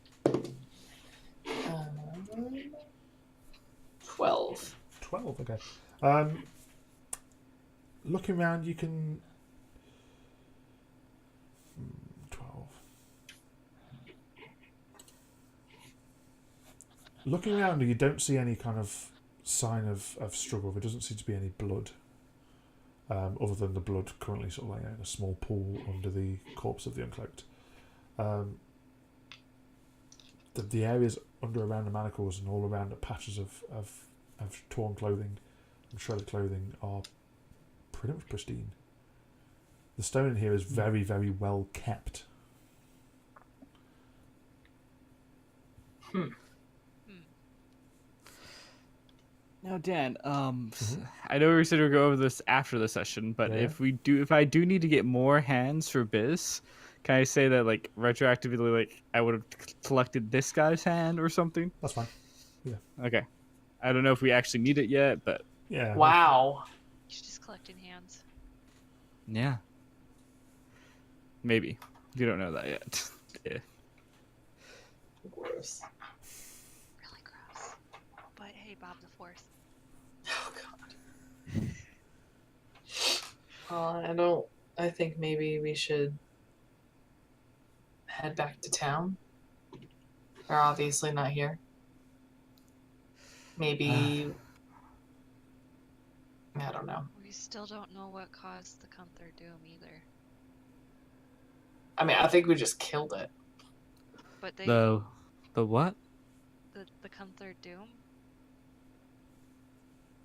12. 12, okay. Looking around, you can... 12. Looking around, you don't see any kind of sign of struggle. There doesn't seem to be any blood. Other than the blood currently sort of like in a small pool under the corpse of the Uncloaked. the areas under around the manacles and all around the patches of torn clothing and shredded clothing are pretty much pristine. The stone in here is very, very well kept. Now, Dan, I know we said we'd go over this after the session, but Yeah. if I do need to get more hands for Biz, can I say that like retroactively, like I would have collected this guy's hand or something? That's fine. Okay, I don't know if we actually need it yet, but Yeah. Wow. She's just collecting hands. yeah, maybe you don't know that yet. Yeah. Gross. Really gross. But hey, Bob the Fourth. Oh God. I think maybe we should head back to town. They're obviously not here. Maybe. I don't know. We still don't know what caused the Gunther Doom either. I mean, I think we just killed it. But they The what? the Gunther Doom.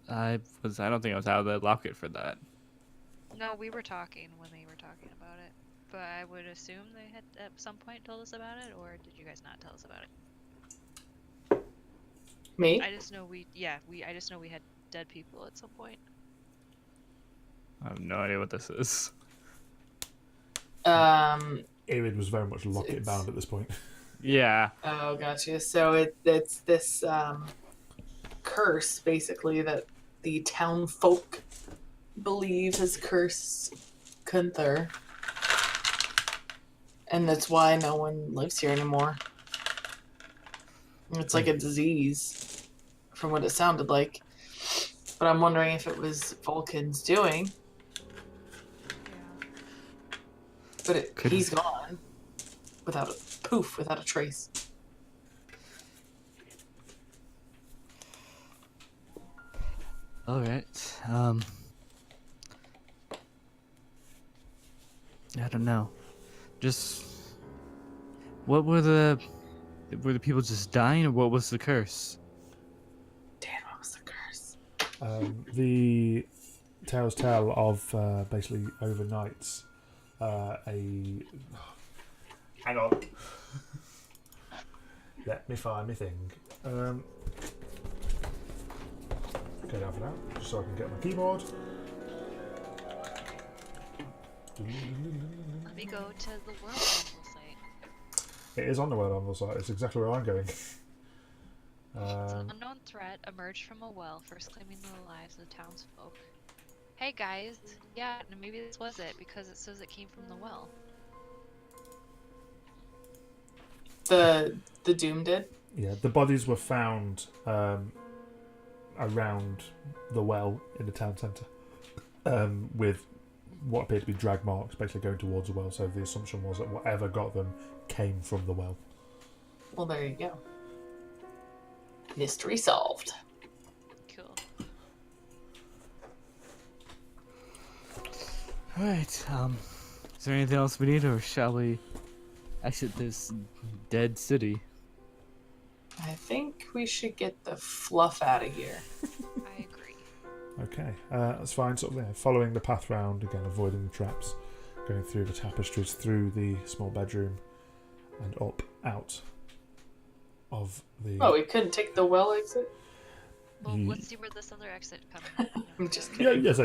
I don't think I was out of the locket for that. No, we were talking when they were talking about it. But I would assume they had at some point told us about it, or did you guys not tell us about it? Me? I just know we had dead people at some point. I have no idea what this is. Arid was very much locket It's- bound at this point. Yeah. Oh, gotcha. So it's this curse, basically, that the town folk believe has cursed Gunther. And that's why no one lives here anymore. It's like a disease, from what it sounded like. But I'm wondering if it was Vulcan's doing. Yeah. But Could- he's gone. Without a trace. All right. I don't know. Just what were the people just dying, or what was the curse? Dan, what was the curse? The tales tell of basically overnights hang on. Let me find my thing. Go down for now, just so I can get my keyboard. Let me go to the World Anvil site. It is on the World Anvil site. It's exactly where I'm going. It's an unknown threat emerged from a well, first claiming the lives of the townsfolk. Hey guys, yeah, maybe this was it because it says it came from the well. The Doom did? Yeah, the bodies were found around the well in the town centre, with what appeared to be drag marks, basically going towards the well. So the assumption was that whatever got them came from the well. Well, there you go. Mystery solved. Cool. All right. Is there anything else we need, or shall we exit this dead city? I think we should get the fluff out of here. I agree. Okay, that's fine. Sort of following the path round again, avoiding the traps, going through the tapestries, through the small bedroom, and up out of the. Oh, we couldn't take the well exit? Well, Ye- let's see where this other exit comes. I'm just Yeah, kidding. yes,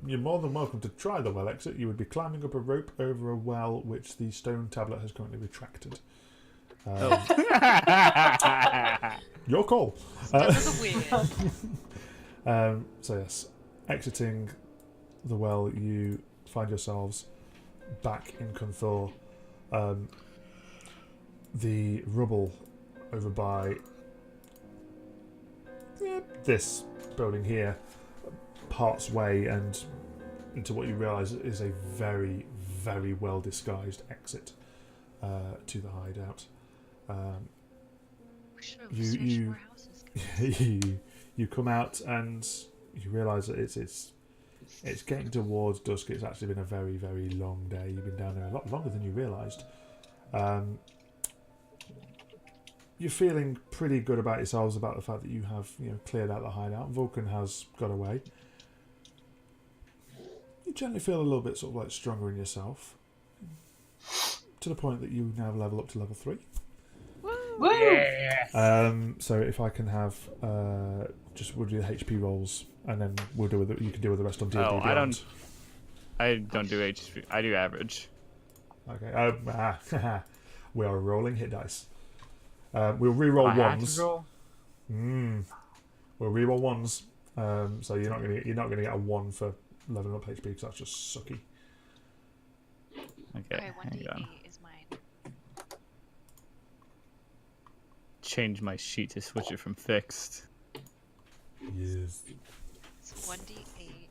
you're more than welcome to try the well exit. You would be climbing up a rope over a well which the stone tablet has currently retracted. Your call. Still is a win. So yes, exiting the well, you find yourselves back in Cunthor. The rubble over by this building here parts way and into what you realise is a very, very well disguised exit to the hideout. We should have You- searched you- more houses. guys. you come out and you realise that it's getting towards dusk. It's actually been a very, very long day. You've been down there a lot longer than you realised. you're feeling pretty good about yourselves about the fact that you have cleared out the hideout. Vulcan has got away. You generally feel a little bit sort of like stronger in yourself, to the point that you now level up to level 3. Woo! So if I can have we'll do the HP rolls, and then we'll do you can deal with the rest on D&D Oh, Beyond. I don't do HP. I do average. Okay. We are rolling hit dice. We'll re-roll I have ones. to roll? We'll re-roll ones. So you're not gonna get a 1 for leveling up HP because that's just sucky. Okay, Okay, hang on. 1d8 is mine. Change my sheet to switch it from fixed. Yes. It's 1d8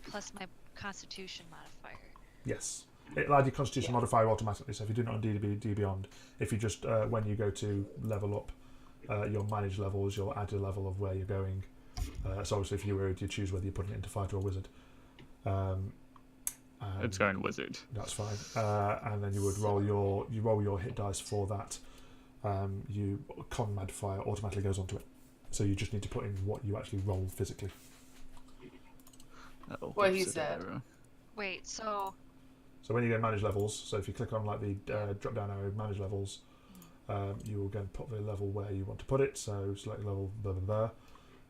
plus my Constitution modifier. Yes. It'll add your Constitution modifier automatically. So if you do it on D&D Beyond, if you just when you go to level up your managed levels, you'll add a level of where you're going. So obviously, if you were to choose whether you're putting it into fighter or wizard. It's going wizard. That's fine. And then you would roll your hit dice for that. You con modifier automatically goes onto it. So you just need to put in what you actually roll physically. What he said. Wait, so So when you go manage levels, so if you click on like the drop down arrow manage levels, you will then put the level where you want to put it. So select level blah blah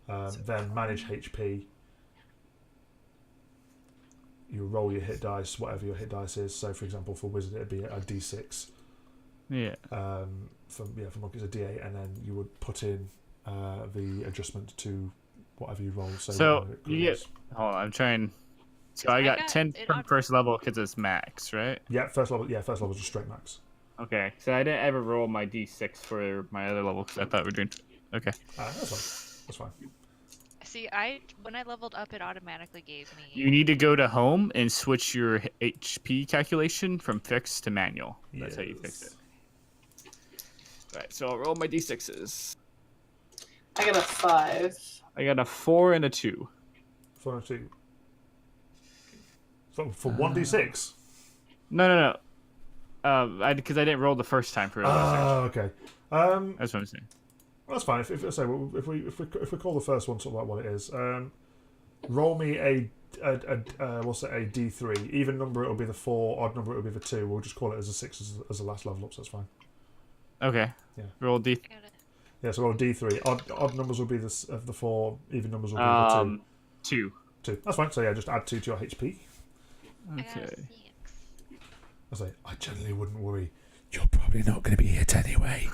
blah. Then manage HP. You roll your hit dice, whatever your hit dice is. So for example, for wizard it'd be a D6. Yeah. For monk it's a D8, and then you would put in the adjustment to whatever you roll. So you get. Hold on, I'm trying. So I got 10 from it first level because it's max, right? Yeah, first level. Yeah, first level is just straight max. Okay, so I didn't ever roll my d6 for my other level because I thought we were doing. Okay. That's fine. see, when I leveled up, it automatically gave me. You need to go to home and switch your HP calculation from fixed to manual. That's how you fix it. Alright, so I'll roll my d6s. I got a 5. I got a 4 and a 2. 4 and 2. For 1d6? No. Because I didn't roll the first time for it. Okay. That's what I'm saying. That's fine. If we call the first one sort of like what it is, roll me a we'll say a D3. Even number it will be the 4. Odd number it will be the 2. We'll just call it as a 6 as the last level up. So that's fine. Okay. Yeah. Roll D. Yeah. So roll D3. Odd numbers will be the 4. Even numbers will be the 2. 2. That's fine. So yeah, just add 2 to your HP. Okay. I say I generally wouldn't worry. You're probably not going to be hit anyway.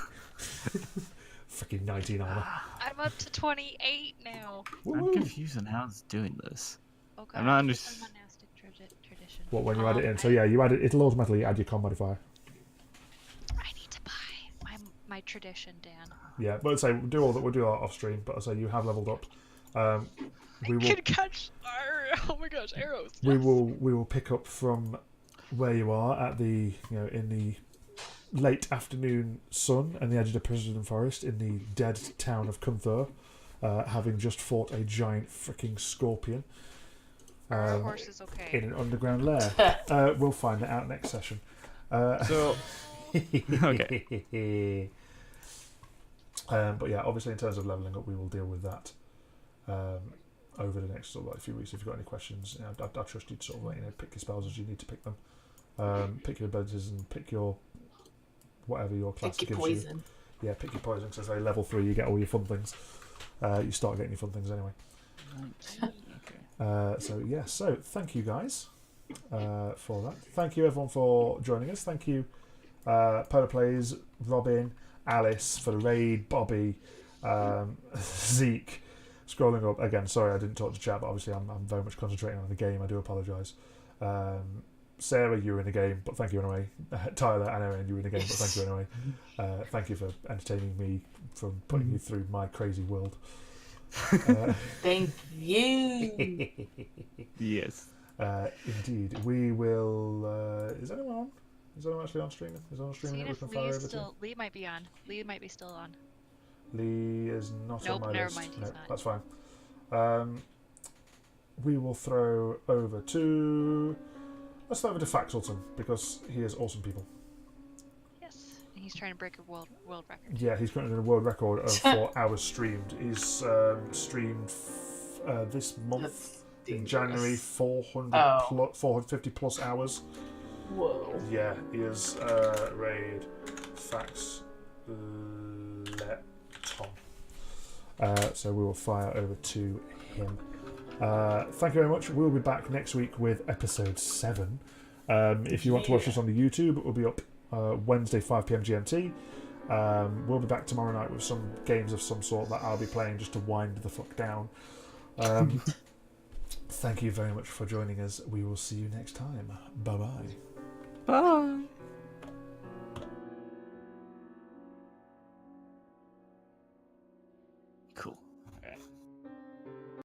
Freaking 19 armor. I'm up to 28 now. I'm confused on how it's doing this. Oh god. I'm not understanding. Monastic tradition. What when you add it in? So yeah, you add it. It'll automatically add your con modifier. I need to buy my tradition, Dan. Yeah, but I'd say we'll do that off stream. But I'd say you have leveled up. We will. I can catch oh my gosh, arrows. We will pick up from where you are at the in the late afternoon sun and the edge of the President Forest in the dead town of Cunthur, having just fought a giant freaking scorpion. Our horse is okay. In an underground lair. We'll find that out next session. So. Okay. But yeah, obviously in terms of leveling up, we will deal with that over the next sort of like few weeks. If you've got any questions, I trust you to sort of pick your spells as you need to pick them. Pick your abilities and pick your whatever your class Pick your gives poison. you. Yeah, pick your poison. So say level 3, you get all your fun things. You start getting your fun things anyway. Okay. So thank you guys for that. Thank you everyone for joining us. Thank you Polar Plays, Robin, Alice for the raid, Bobby, Zeke. Scrolling up again, sorry I didn't talk to chat, but obviously I'm very much concentrating on the game. I do apologise. Sarah, you were in the game, but thank you anyway. Tyler and Erin, you were in the game, but thank you anyway. Thank you for entertaining me from putting you through my crazy world. Thank you. Yes. Indeed. We will... Is anyone on? Is anyone actually on streaming? Is anyone streaming that we can fire over to? Lee might be on. Lee might be still on. Lee is not on my never list. mind, he's not. That's fine. We will throw over to... Let's throw over to Faxelton, because he is awesome people. Yes. he's trying to break a world record. Yeah, he's currently in a world record of 4 hours streamed. He's streamed this month That's in dangerous. January 450 plus hours. Whoa. Yeah, he is raid fax let Tom. So we will fire over to him. Thank you very much. We'll be back next week with episode 7. If you want to watch this on the YouTube, it will be up Wednesday 5 p.m. GMT. We'll be back tomorrow night with some games of some sort that I'll be playing just to wind the fuck down. Thank you very much for joining us. We will see you next time. Bye-bye. Bye.